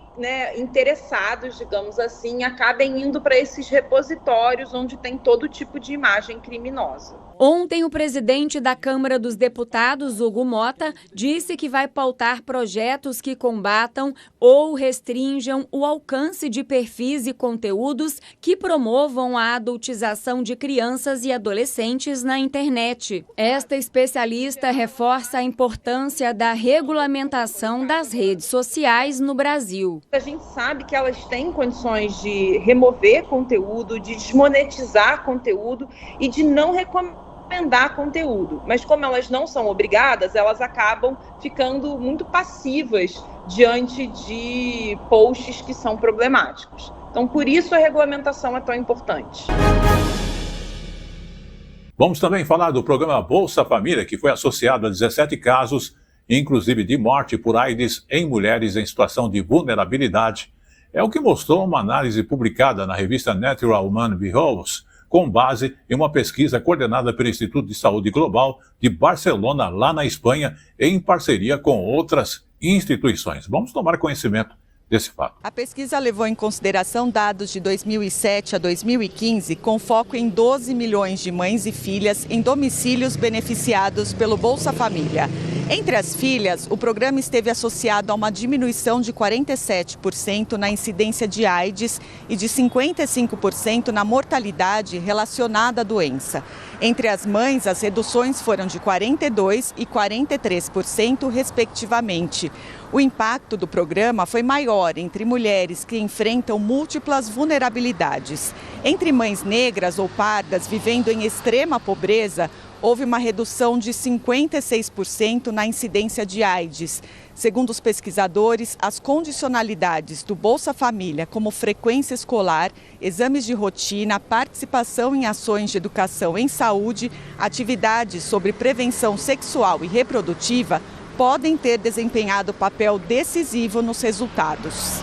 interessados, digamos assim, acabem indo para esses repositórios onde tem todo tipo de imagem criminosa. Ontem, o presidente da Câmara dos Deputados, Hugo Mota, disse que vai pautar projetos que combatam ou restringam o alcance de perfis e conteúdos que promovam a adultização de crianças e adolescentes na internet. Esta especialista reforça a importância da regulamentação das redes sociais no Brasil. A gente sabe que elas têm condições de remover conteúdo, de desmonetizar conteúdo e de não recomendar conteúdo. Mas como elas não são obrigadas, elas acabam ficando muito passivas diante de posts que são problemáticos. Então, por isso a regulamentação é tão importante. Vamos também falar do programa Bolsa Família, que foi associado a 17 casos, inclusive de morte por AIDS em mulheres em situação de vulnerabilidade. É o que mostrou uma análise publicada na revista Natural Human Behaviors, com base em uma pesquisa coordenada pelo Instituto de Saúde Global de Barcelona, lá na Espanha, em parceria com outras instituições. Vamos tomar conhecimento desse fato. A pesquisa levou em consideração dados de 2007 a 2015, com foco em 12 milhões de mães e filhas em domicílios beneficiados pelo Bolsa Família. Entre as filhas, o programa esteve associado a uma diminuição de 47% na incidência de AIDS e de 55% na mortalidade relacionada à doença. Entre as mães, as reduções foram de 42% e 43%, respectivamente. O impacto do programa foi maior entre mulheres que enfrentam múltiplas vulnerabilidades. Entre mães negras ou pardas vivendo em extrema pobreza, houve uma redução de 56% na incidência de AIDS. Segundo os pesquisadores, as condicionalidades do Bolsa Família, como frequência escolar, exames de rotina, participação em ações de educação em saúde, atividades sobre prevenção sexual e reprodutiva, podem ter desempenhado papel decisivo nos resultados.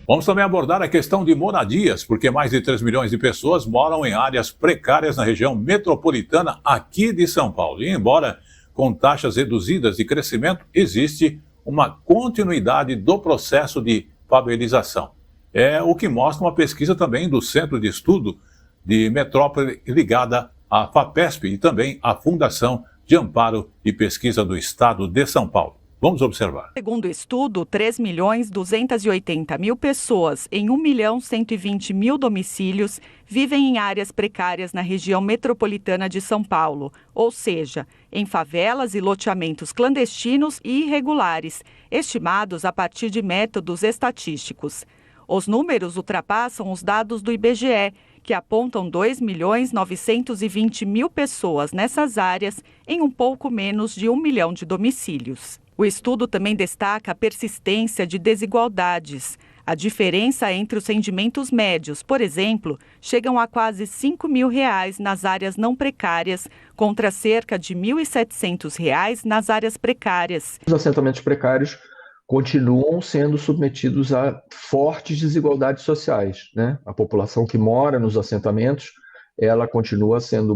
Vamos também abordar a questão de moradias, porque mais de 3 milhões de pessoas moram em áreas precárias na região metropolitana aqui de São Paulo. E embora com taxas reduzidas de crescimento, existe uma continuidade do processo de favelização. É o que mostra uma pesquisa também do Centro de Estudo de Metrópole ligada à FAPESP e também à Fundação de Amparo e Pesquisa do Estado de São Paulo. Vamos observar. Segundo o estudo, 3.280.000 pessoas em 1.120.000 domicílios vivem em áreas precárias na região metropolitana de São Paulo, ou seja, em favelas e loteamentos clandestinos e irregulares, estimados a partir de métodos estatísticos. Os números ultrapassam os dados do IBGE, que apontam 2.920.000 pessoas nessas áreas em um pouco menos de 1 milhão de domicílios. O estudo também destaca a persistência de desigualdades. A diferença entre os rendimentos médios, por exemplo, chegam a quase R$ 5.000 nas áreas não precárias, contra cerca de R$ 1.700 nas áreas precárias. Os assentamentos precários continuam sendo submetidos a fortes desigualdades sociais, né? A população que mora nos assentamentos, ela continua sendo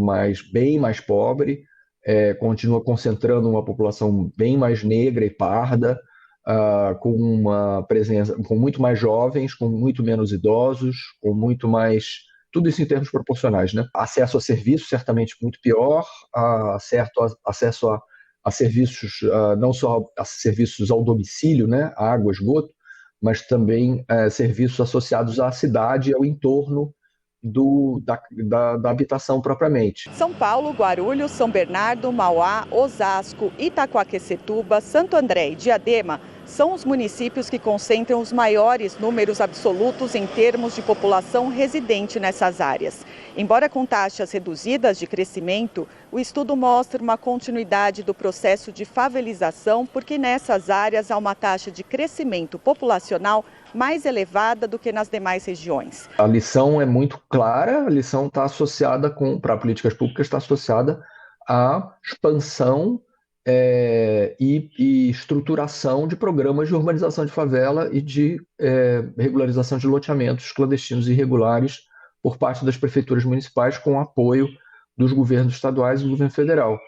bem mais pobre, continua concentrando uma população bem mais negra e parda, com uma presença, com muito mais jovens, com muito menos idosos, com muito mais, tudo isso em termos proporcionais, né? Acesso a serviços certamente muito pior, acesso a serviços, não só a serviços ao domicílio, né? Água, esgoto, mas também serviços associados à cidade e ao entorno da habitação propriamente. São Paulo, Guarulhos, São Bernardo, Mauá, Osasco, Itaquaquecetuba, Santo André e Diadema são os municípios que concentram os maiores números absolutos em termos de população residente nessas áreas. Embora com taxas reduzidas de crescimento, o estudo mostra uma continuidade do processo de favelização, porque nessas áreas há uma taxa de crescimento populacional mais elevada do que nas demais regiões. A lição é muito clara, a lição está associada para políticas públicas, está associada à expansão e estruturação de programas de urbanização de favela e de regularização de loteamentos clandestinos e irregulares por parte das prefeituras municipais, com o apoio dos governos estaduais e do governo federal.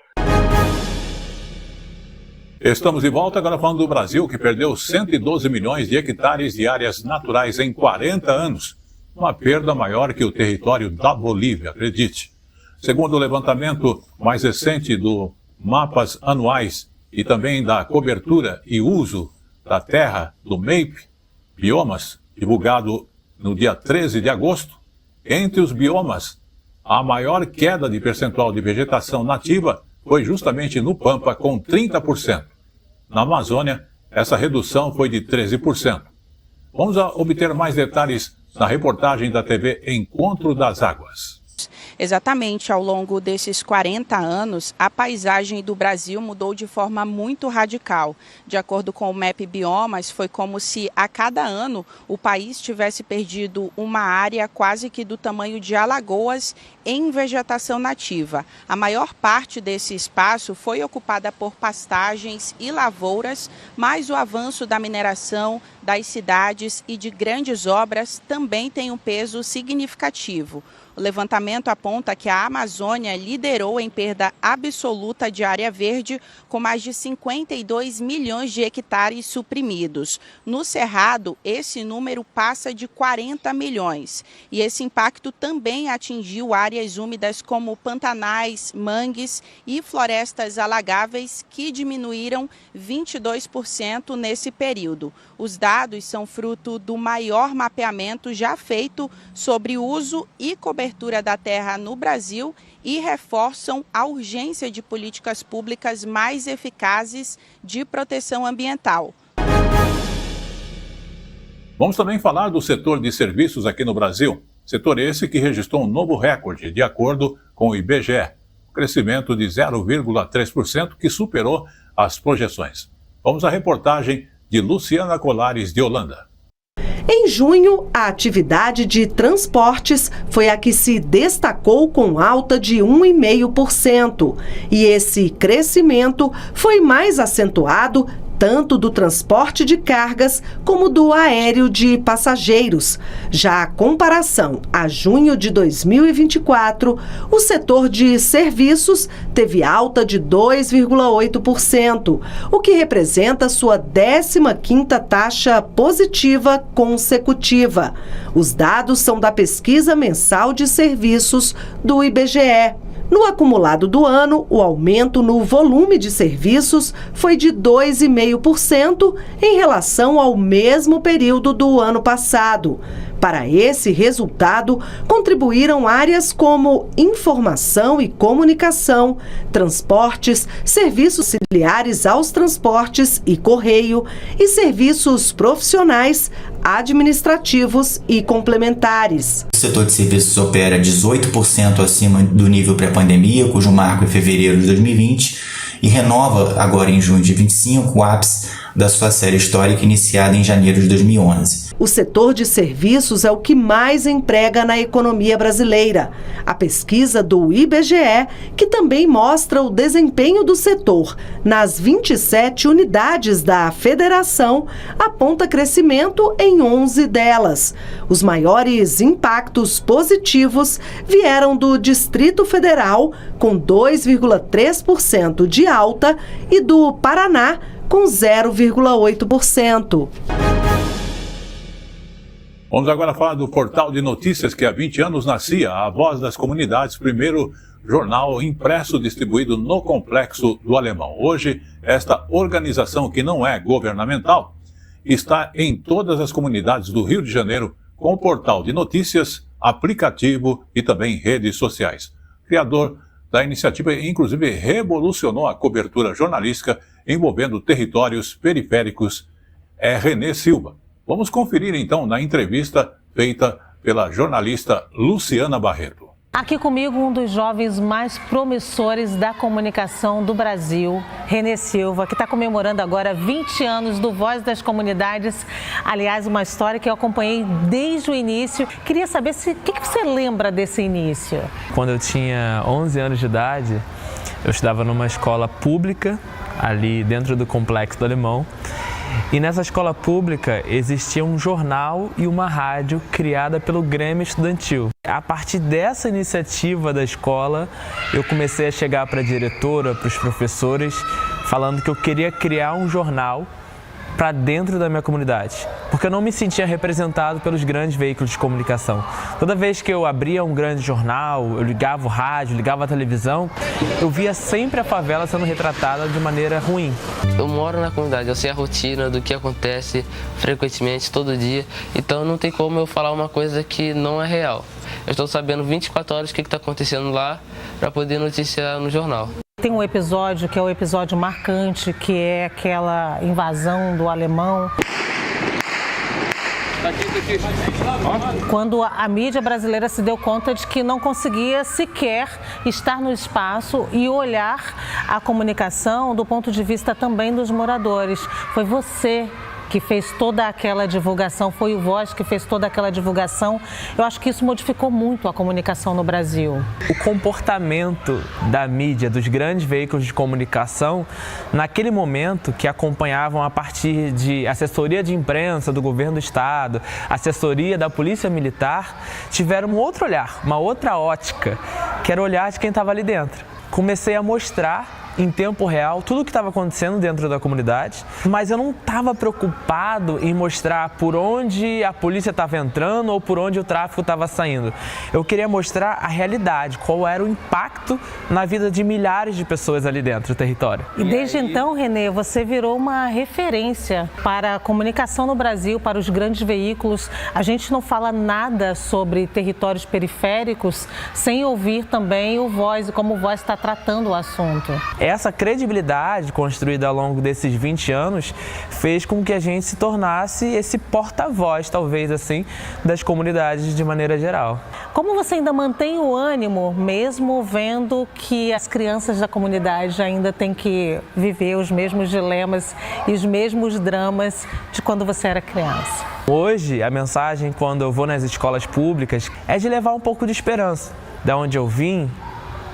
Estamos de volta agora falando do Brasil, que perdeu 112 milhões de hectares de áreas naturais em 40 anos. Uma perda maior que o território da Bolívia, acredite. Segundo o levantamento mais recente do Mapas Anuais e também da Cobertura e Uso da Terra do MEIP, Biomas, divulgado no dia 13 de agosto, entre os biomas, a maior queda de percentual de vegetação nativa foi justamente no Pampa, com 30%. Na Amazônia, essa redução foi de 13%. Vamos obter mais detalhes na reportagem da TV Encontro das Águas. Exatamente, ao longo desses 40 anos, a paisagem do Brasil mudou de forma muito radical. De acordo com o MEP Biomas, foi como se a cada ano o país tivesse perdido uma área quase que do tamanho de Alagoas em vegetação nativa. A maior parte desse espaço foi ocupada por pastagens e lavouras, mas o avanço da mineração, das cidades e de grandes obras também tem um peso significativo. O levantamento aponta que a Amazônia liderou em perda absoluta de área verde, com mais de 52 milhões de hectares suprimidos. No Cerrado, esse número passa de 40 milhões. E esse impacto também atingiu áreas úmidas como pantanais, mangues e florestas alagáveis, que diminuíram 22% nesse período. Os dados são fruto do maior mapeamento já feito sobre o uso e cobertura da terra no Brasil e reforçam a urgência de políticas públicas mais eficazes de proteção ambiental. Vamos também falar do setor de serviços aqui no Brasil. Setor esse que registrou um novo recorde, de acordo com o IBGE. Crescimento de 0,3%, que superou as projeções. Vamos à reportagem de Luciana Colares, de Holanda. Em junho, a atividade de transportes foi a que se destacou com alta de 1,5%. E esse crescimento foi mais acentuado tanto do transporte de cargas como do aéreo de passageiros. Já a comparação a junho de 2024, o setor de serviços teve alta de 2,8%, o que representa sua 15ª taxa positiva consecutiva. Os dados são da pesquisa mensal de serviços do IBGE. No acumulado do ano, o aumento no volume de serviços foi de 2,5% em relação ao mesmo período do ano passado. Para esse resultado, contribuíram áreas como informação e comunicação, transportes, serviços auxiliares aos transportes e correio e serviços profissionais, administrativos e complementares. O setor de serviços opera 18% acima do nível pré-pandemia, cujo marco é fevereiro de 2020, e renova agora em junho de 2025 o ápice da sua série histórica iniciada em janeiro de 2011. O setor de serviços é o que mais emprega na economia brasileira. A pesquisa do IBGE, que também mostra o desempenho do setor nas 27 unidades da federação, aponta crescimento em 11 delas. Os maiores impactos positivos vieram do Distrito Federal, com 2,3% de alta, e do Paraná, com 0,8%. Vamos agora falar do portal de notícias que há 20 anos nascia, a Voz das Comunidades, primeiro jornal impresso distribuído no Complexo do Alemão. Hoje, esta organização, que não é governamental, está em todas as comunidades do Rio de Janeiro, com portal de notícias, aplicativo e também redes sociais. O criador da iniciativa, inclusive, revolucionou a cobertura jornalística envolvendo territórios periféricos, é Renê Silva. Vamos conferir então na entrevista feita pela jornalista Luciana Barreto. Aqui comigo um dos jovens mais promissores da comunicação do Brasil, Renê Silva, que está comemorando agora 20 anos do Voz das Comunidades. Aliás, uma história que eu acompanhei desde o início. Queria saber o que você lembra desse início. Quando eu tinha 11 anos de idade, eu estudava numa escola pública, ali dentro do Complexo do Alemão. E nessa escola pública existia um jornal e uma rádio criada pelo Grêmio Estudantil. A partir dessa iniciativa da escola, eu comecei a chegar para a diretora, para os professores, falando que eu queria criar um jornal para dentro da minha comunidade, porque eu não me sentia representado pelos grandes veículos de comunicação. Toda vez que eu abria um grande jornal, eu ligava o rádio, ligava a televisão, eu via sempre a favela sendo retratada de maneira ruim. Eu moro na comunidade, eu sei a rotina do que acontece frequentemente, todo dia, então não tem como eu falar uma coisa que não é real. Eu estou sabendo 24 horas o que está acontecendo lá para poder noticiar no jornal. Tem um episódio que é o episódio marcante, que é aquela invasão do alemão. Quando a mídia brasileira se deu conta de que não conseguia sequer estar no espaço e olhar a comunicação do ponto de vista também dos moradores. Foi você que fez toda aquela divulgação, foi o Voz que fez toda aquela divulgação. Eu acho que isso modificou muito a comunicação no Brasil. O comportamento da mídia, dos grandes veículos de comunicação, naquele momento que acompanhavam a partir de assessoria de imprensa do governo do estado, assessoria da polícia militar, tiveram um outro olhar, uma outra ótica, que era o olhar de quem estava ali dentro. Comecei a mostrar em tempo real tudo o que estava acontecendo dentro da comunidade, mas eu não estava preocupado em mostrar por onde a polícia estava entrando ou por onde o tráfico estava saindo. Eu queria mostrar a realidade, qual era o impacto na vida de milhares de pessoas ali dentro do território. E desde então, Renê, você virou uma referência para a comunicação no Brasil, para os grandes veículos. A gente não fala nada sobre territórios periféricos sem ouvir também o Voz e como o Voz está tratando o assunto. Essa credibilidade construída ao longo desses 20 anos fez com que a gente se tornasse esse porta-voz, talvez assim, das comunidades de maneira geral. Como você ainda mantém o ânimo, mesmo vendo que as crianças da comunidade ainda têm que viver os mesmos dilemas e os mesmos dramas de quando você era criança? Hoje, a mensagem quando eu vou nas escolas públicas é de levar um pouco de esperança. Da onde eu vim,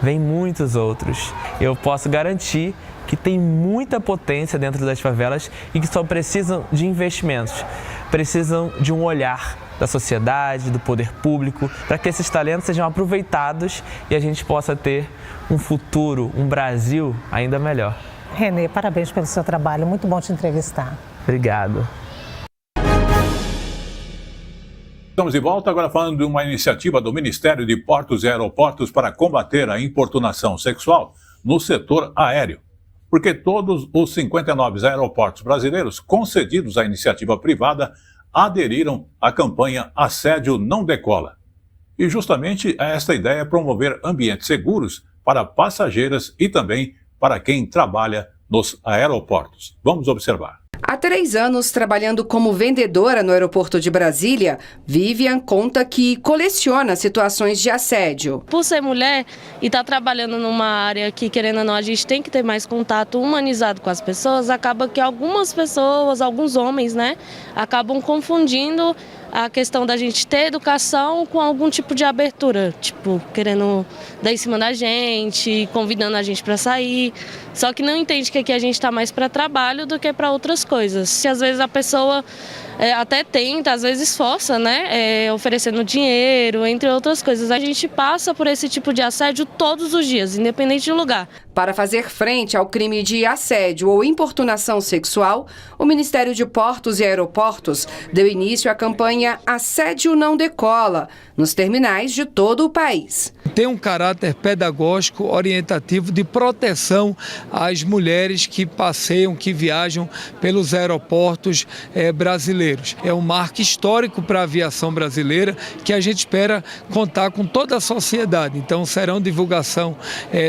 vem muitos outros. Eu posso garantir que tem muita potência dentro das favelas e que só precisam de investimentos, precisam de um olhar da sociedade, do poder público, para que esses talentos sejam aproveitados e a gente possa ter um futuro, um Brasil ainda melhor. Renê, parabéns pelo seu trabalho, muito bom te entrevistar. Obrigado. Estamos de volta agora falando de uma iniciativa do Ministério de Portos e Aeroportos para combater a importunação sexual no setor aéreo. Porque todos os 59 aeroportos brasileiros concedidos à iniciativa privada aderiram à campanha Assédio Não Decola. E justamente esta ideia é promover ambientes seguros para passageiras e também para quem trabalha nos aeroportos. Vamos observar. Há 3 anos trabalhando como vendedora no aeroporto de Brasília, Vivian conta que coleciona situações de assédio. Por ser mulher e estar trabalhando numa área que, querendo ou não, a gente tem que ter mais contato humanizado com as pessoas, acaba que algumas pessoas, alguns homens, acabam confundindo a questão da gente ter educação com algum tipo de abertura, tipo, querendo dar em cima da gente, convidando a gente para sair, só que não entende que aqui a gente está mais para trabalho do que para outras coisas. Se às vezes a pessoa até tenta, às vezes força, oferecendo dinheiro, entre outras coisas. A gente passa por esse tipo de assédio todos os dias, independente do lugar. Para fazer frente ao crime de assédio ou importunação sexual, o Ministério de Portos e Aeroportos deu início à campanha Assédio Não Decola, nos terminais de todo o país. Tem um caráter pedagógico, orientativo, de proteção às mulheres que passeiam, que viajam pelos aeroportos brasileiros. É um marco histórico para a aviação brasileira que a gente espera contar com toda a sociedade. Então serão divulgação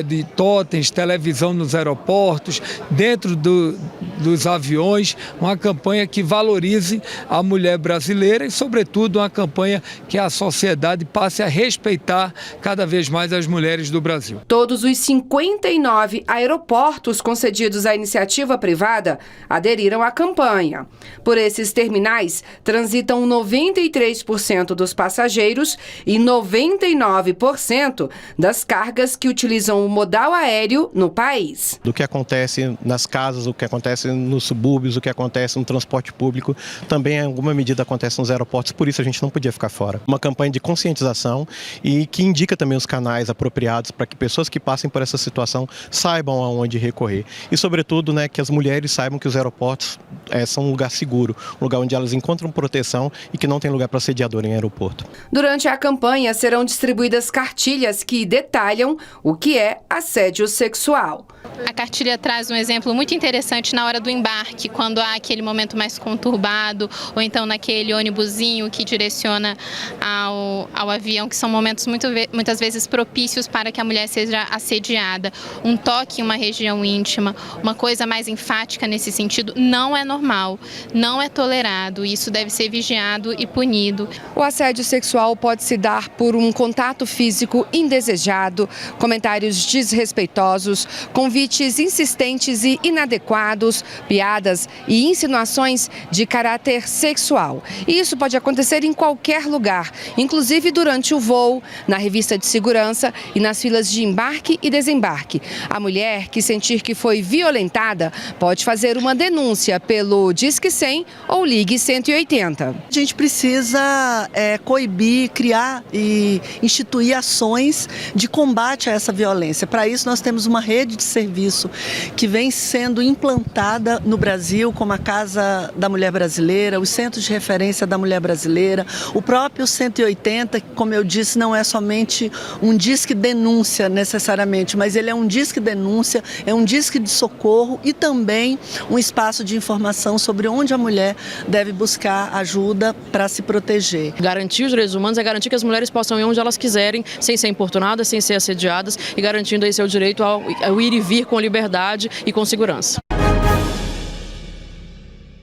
de totens, televisão nos aeroportos, dentro dos aviões, uma campanha que valorize a mulher brasileira e, sobretudo, uma campanha que a sociedade passe a respeitar cada vez mais as mulheres do Brasil. Todos os 59 aeroportos concedidos à iniciativa privada aderiram à campanha. Por esses terminais, transitam 93% dos passageiros e 99% das cargas que utilizam o modal aéreo no país. Do que acontece nas casas, o que acontece nos subúrbios, o que acontece no transporte público, também em alguma medida acontece nos aeroportos, por isso a gente não podia ficar fora. Uma campanha de conscientização e que indica também os canais apropriados para que pessoas que passem por essa situação saibam aonde recorrer. E, sobretudo, que as mulheres saibam que os aeroportos são um lugar seguro, um lugar onde elas encontram proteção e que não tem lugar para assediador em aeroporto. Durante a campanha serão distribuídas cartilhas que detalham o que é assédio sexual. A cartilha traz um exemplo muito interessante na hora do embarque, quando há aquele momento mais conturbado, ou então naquele ônibusinho que direciona ao avião, que são momentos muitas vezes propícios para que a mulher seja assediada. Um toque em uma região íntima, uma coisa mais enfática nesse sentido, não é normal, não é tolerado, isso deve ser vigiado e punido. O assédio sexual pode se dar por um contato físico indesejado, comentários desrespeitosos, convites insistentes e inadequados, piadas e insinuações de caráter sexual. E isso pode acontecer em qualquer lugar, inclusive durante o voo, na revista de segurança e nas filas de embarque e desembarque. A mulher que sentir que foi violentada pode fazer uma denúncia pelo Disque 100 ou Ligue 180. A gente precisa coibir, criar e instituir ações de combate a essa violência. Para isso nós temos uma rede de serviço que vem sendo implantada no Brasil, como a Casa da Mulher Brasileira, os Centros de Referência da Mulher Brasileira, o próprio 180, que, como eu disse, não é somente um disque denúncia necessariamente, mas ele é um disque denúncia, é um disque de socorro e também um espaço de informação sobre onde a mulher deve deve buscar ajuda para se proteger. Garantir os direitos humanos é garantir que as mulheres possam ir onde elas quiserem, sem ser importunadas, sem ser assediadas e garantindo aí seu direito ao ir e vir com liberdade e com segurança.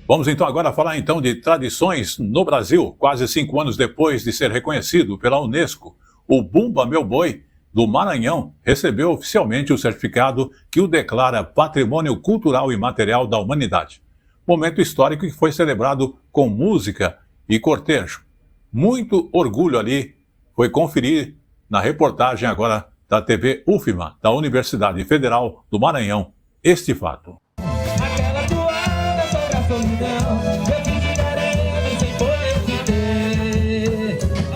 Vamos então agora falar então de tradições no Brasil. Quase 5 anos depois de ser reconhecido pela Unesco, o Bumba Meu Boi do Maranhão recebeu oficialmente o certificado que o declara Patrimônio Cultural e Material da Humanidade. Momento histórico que foi celebrado com música e cortejo. Muito orgulho ali foi conferir na reportagem agora da TV UFMA, da Universidade Federal do Maranhão, este fato.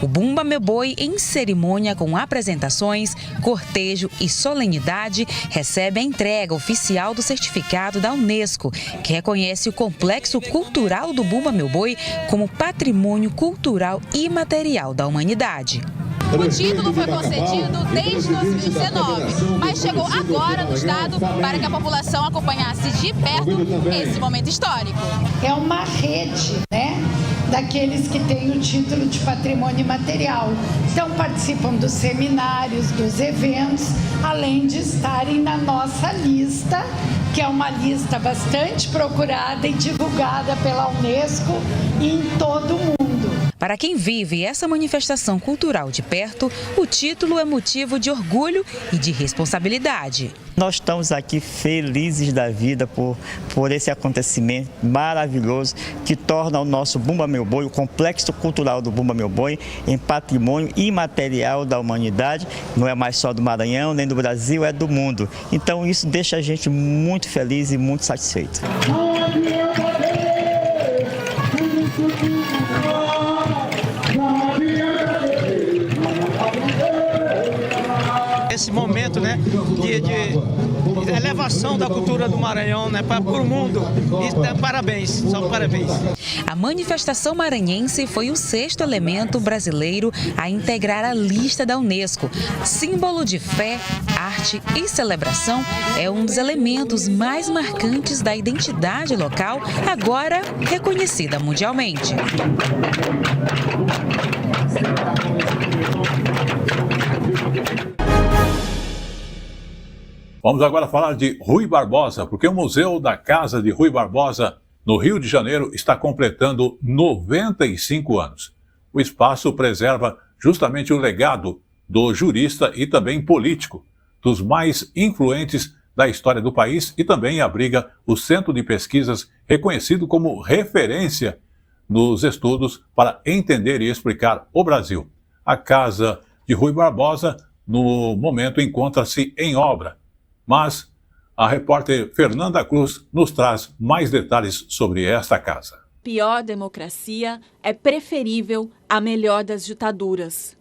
O Bumba Meu Boi, em cerimônia com apresentações, cortejo e solenidade, recebe a entrega oficial do certificado da Unesco, que reconhece o complexo cultural do Bumba Meu Boi como patrimônio cultural e material da humanidade. O título foi concedido desde 2019, mas chegou agora no estado para que a população acompanhasse de perto esse momento histórico. É uma rede, né, daqueles que têm o título de patrimônio imaterial. Então participam dos seminários, dos eventos, além de estarem na nossa lista, que é uma lista bastante procurada e divulgada pela Unesco em todo o mundo. Para quem vive essa manifestação cultural de perto, o título é motivo de orgulho e de responsabilidade. Nós estamos aqui felizes da vida por esse acontecimento maravilhoso que torna o nosso Bumba Meu Boi, o complexo cultural do Bumba Meu Boi, em patrimônio imaterial da humanidade. Não é mais só do Maranhão, nem do Brasil, é do mundo. Então isso deixa a gente muito feliz e muito satisfeito. Esse momento, né, de elevação da cultura do Maranhão, né, para o mundo. E, parabéns, só parabéns. A manifestação maranhense foi o 6º elemento brasileiro a integrar a lista da Unesco. Símbolo de fé, arte e celebração, é um dos elementos mais marcantes da identidade local, agora reconhecida mundialmente. Vamos agora falar de Rui Barbosa, porque o Museu da Casa de Rui Barbosa, no Rio de Janeiro, está completando 95 anos. O espaço preserva justamente o legado do jurista e também político, dos mais influentes da história do país, e também abriga o Centro de Pesquisas, reconhecido como referência nos estudos para entender e explicar o Brasil. A Casa de Rui Barbosa, no momento, encontra-se em obra. Mas a repórter Fernanda Cruz nos traz mais detalhes sobre esta casa. Pior democracia é preferível à melhor das ditaduras.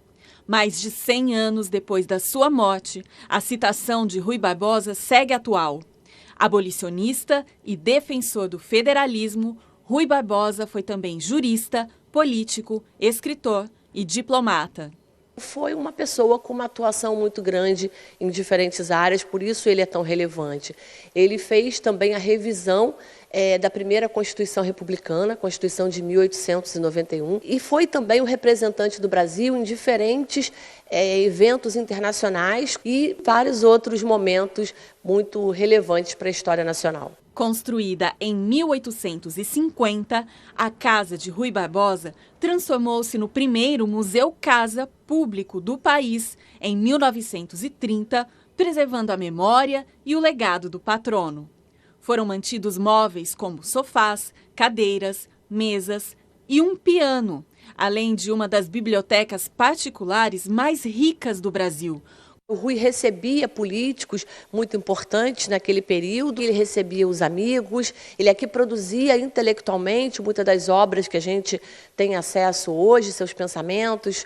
Mais de 100 anos depois da sua morte, a citação de Rui Barbosa segue atual. Abolicionista e defensor do federalismo, Rui Barbosa foi também jurista, político, escritor e diplomata. Foi uma pessoa com uma atuação muito grande em diferentes áreas, por isso ele é tão relevante. Ele fez também a revisão da primeira Constituição Republicana, Constituição de 1891, e foi também o representante do Brasil em diferentes eventos internacionais e vários outros momentos muito relevantes para a história nacional. Construída em 1850, a Casa de Rui Barbosa transformou-se no primeiro museu-casa público do país em 1930, preservando a memória e o legado do patrono. Foram mantidos móveis como sofás, cadeiras, mesas e um piano, além de uma das bibliotecas particulares mais ricas do Brasil. O Rui recebia políticos muito importantes naquele período, ele recebia os amigos, ele aqui produzia intelectualmente muitas das obras que a gente tem acesso hoje, seus pensamentos,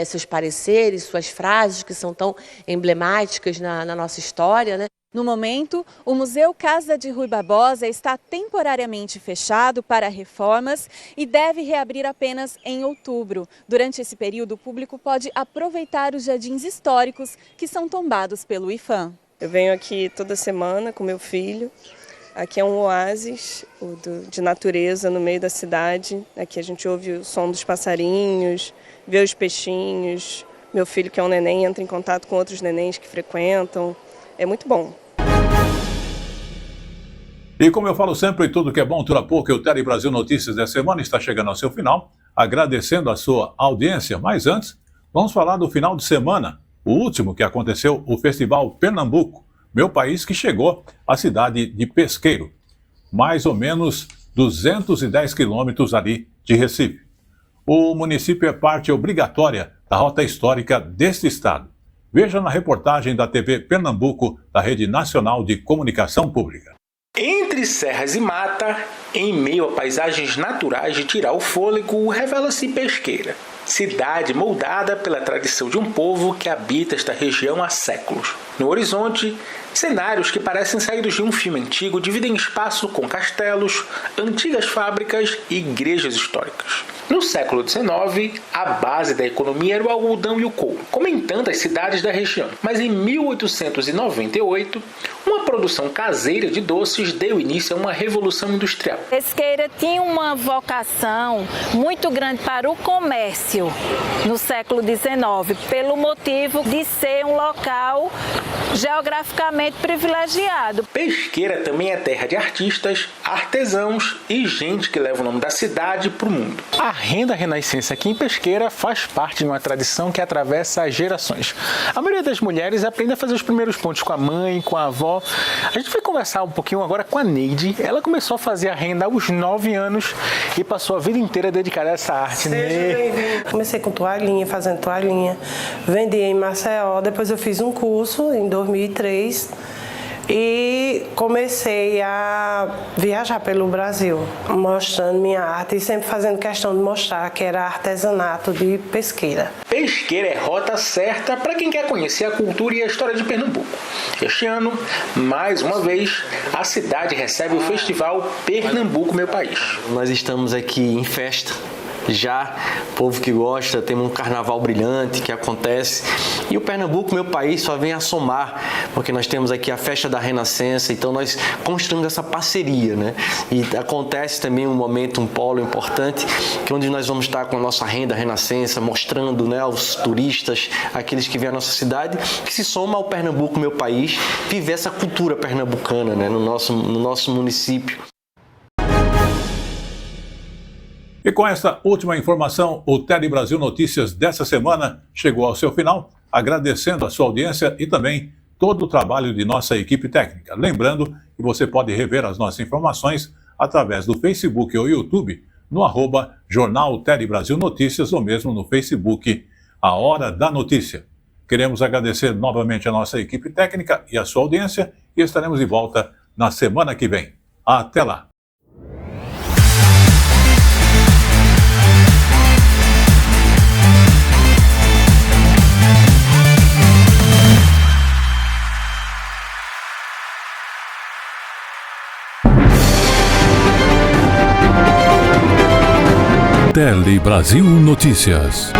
seus pareceres, suas frases que são tão emblemáticas na nossa história, né? No momento, o Museu Casa de Rui Barbosa está temporariamente fechado para reformas e deve reabrir apenas em outubro. Durante esse período, o público pode aproveitar os jardins históricos que são tombados pelo IPHAN. Eu venho aqui toda semana com meu filho. Aqui é um oásis de natureza no meio da cidade. Aqui a gente ouve o som dos passarinhos, vê os peixinhos. Meu filho, que é um neném, entra em contato com outros nenéns que frequentam. É muito bom. E como eu falo sempre, tudo que é bom dura pouco. O Tele Brasil Notícias dessa semana está chegando ao seu final, agradecendo a sua audiência. Mas antes, vamos falar do final de semana, o último que aconteceu, o Festival Pernambuco, meu país, que chegou à cidade de Pesqueiro, mais ou menos 210 quilômetros ali de Recife. O município é parte obrigatória da rota histórica deste estado. Veja na reportagem da TV Pernambuco, da Rede Nacional de Comunicação Pública. Entre serras e mata, em meio a paisagens naturais de tirar o fôlego, revela-se Pesqueira. Cidade moldada pela tradição de um povo que habita esta região há séculos. No horizonte, cenários que parecem saídos de um filme antigo dividem espaço com castelos, antigas fábricas e igrejas históricas. No século XIX, a base da economia era o algodão e o couro, como em tantas cidades da região. Mas em 1898, uma produção caseira de doces deu início a uma revolução industrial. Pesqueira tinha uma vocação muito grande para o comércio no século XIX, pelo motivo de ser um local geograficamente privilegiado. Pesqueira também é terra de artistas, artesãos e gente que leva o nome da cidade para o mundo. A renda renascença aqui em Pesqueira faz parte de uma tradição que atravessa as gerações. A maioria das mulheres aprende a fazer os primeiros pontos com a mãe, com a avó. A gente vai conversar um pouquinho agora com a Neide. Ela começou a fazer a renda aos 9 anos e passou a vida inteira dedicada a essa arte. Comecei com toalhinha, fazendo toalhinha. Vendi em Maceió, depois eu fiz um curso em 2003 e comecei a viajar pelo Brasil, mostrando minha arte e sempre fazendo questão de mostrar que era artesanato de Pesqueira. Pesqueira é rota certa para quem quer conhecer a cultura e a história de Pernambuco. Este ano, mais uma vez, a cidade recebe o Festival Pernambuco, meu país. Nós estamos aqui em festa. Já, povo que gosta, temos um carnaval brilhante que acontece. E o Pernambuco, meu país, só vem a somar, porque nós temos aqui a festa da Renascença, então nós construímos essa parceria, né? E acontece também um momento, um polo importante, que onde nós vamos estar com a nossa renda Renascença, mostrando, né, aos turistas, aqueles que vêm à nossa cidade, que se soma ao Pernambuco, meu país, viver essa cultura pernambucana, né, no nosso município. E com esta última informação, o Tele Brasil Notícias dessa semana chegou ao seu final, agradecendo a sua audiência e também todo o trabalho de nossa equipe técnica. Lembrando que você pode rever as nossas informações através do Facebook ou YouTube, no @Jornal Tele Brasil Notícias ou mesmo no Facebook, A Hora da Notícia. Queremos agradecer novamente a nossa equipe técnica e a sua audiência e estaremos de volta na semana que vem. Até lá! Tele Brasil Notícias.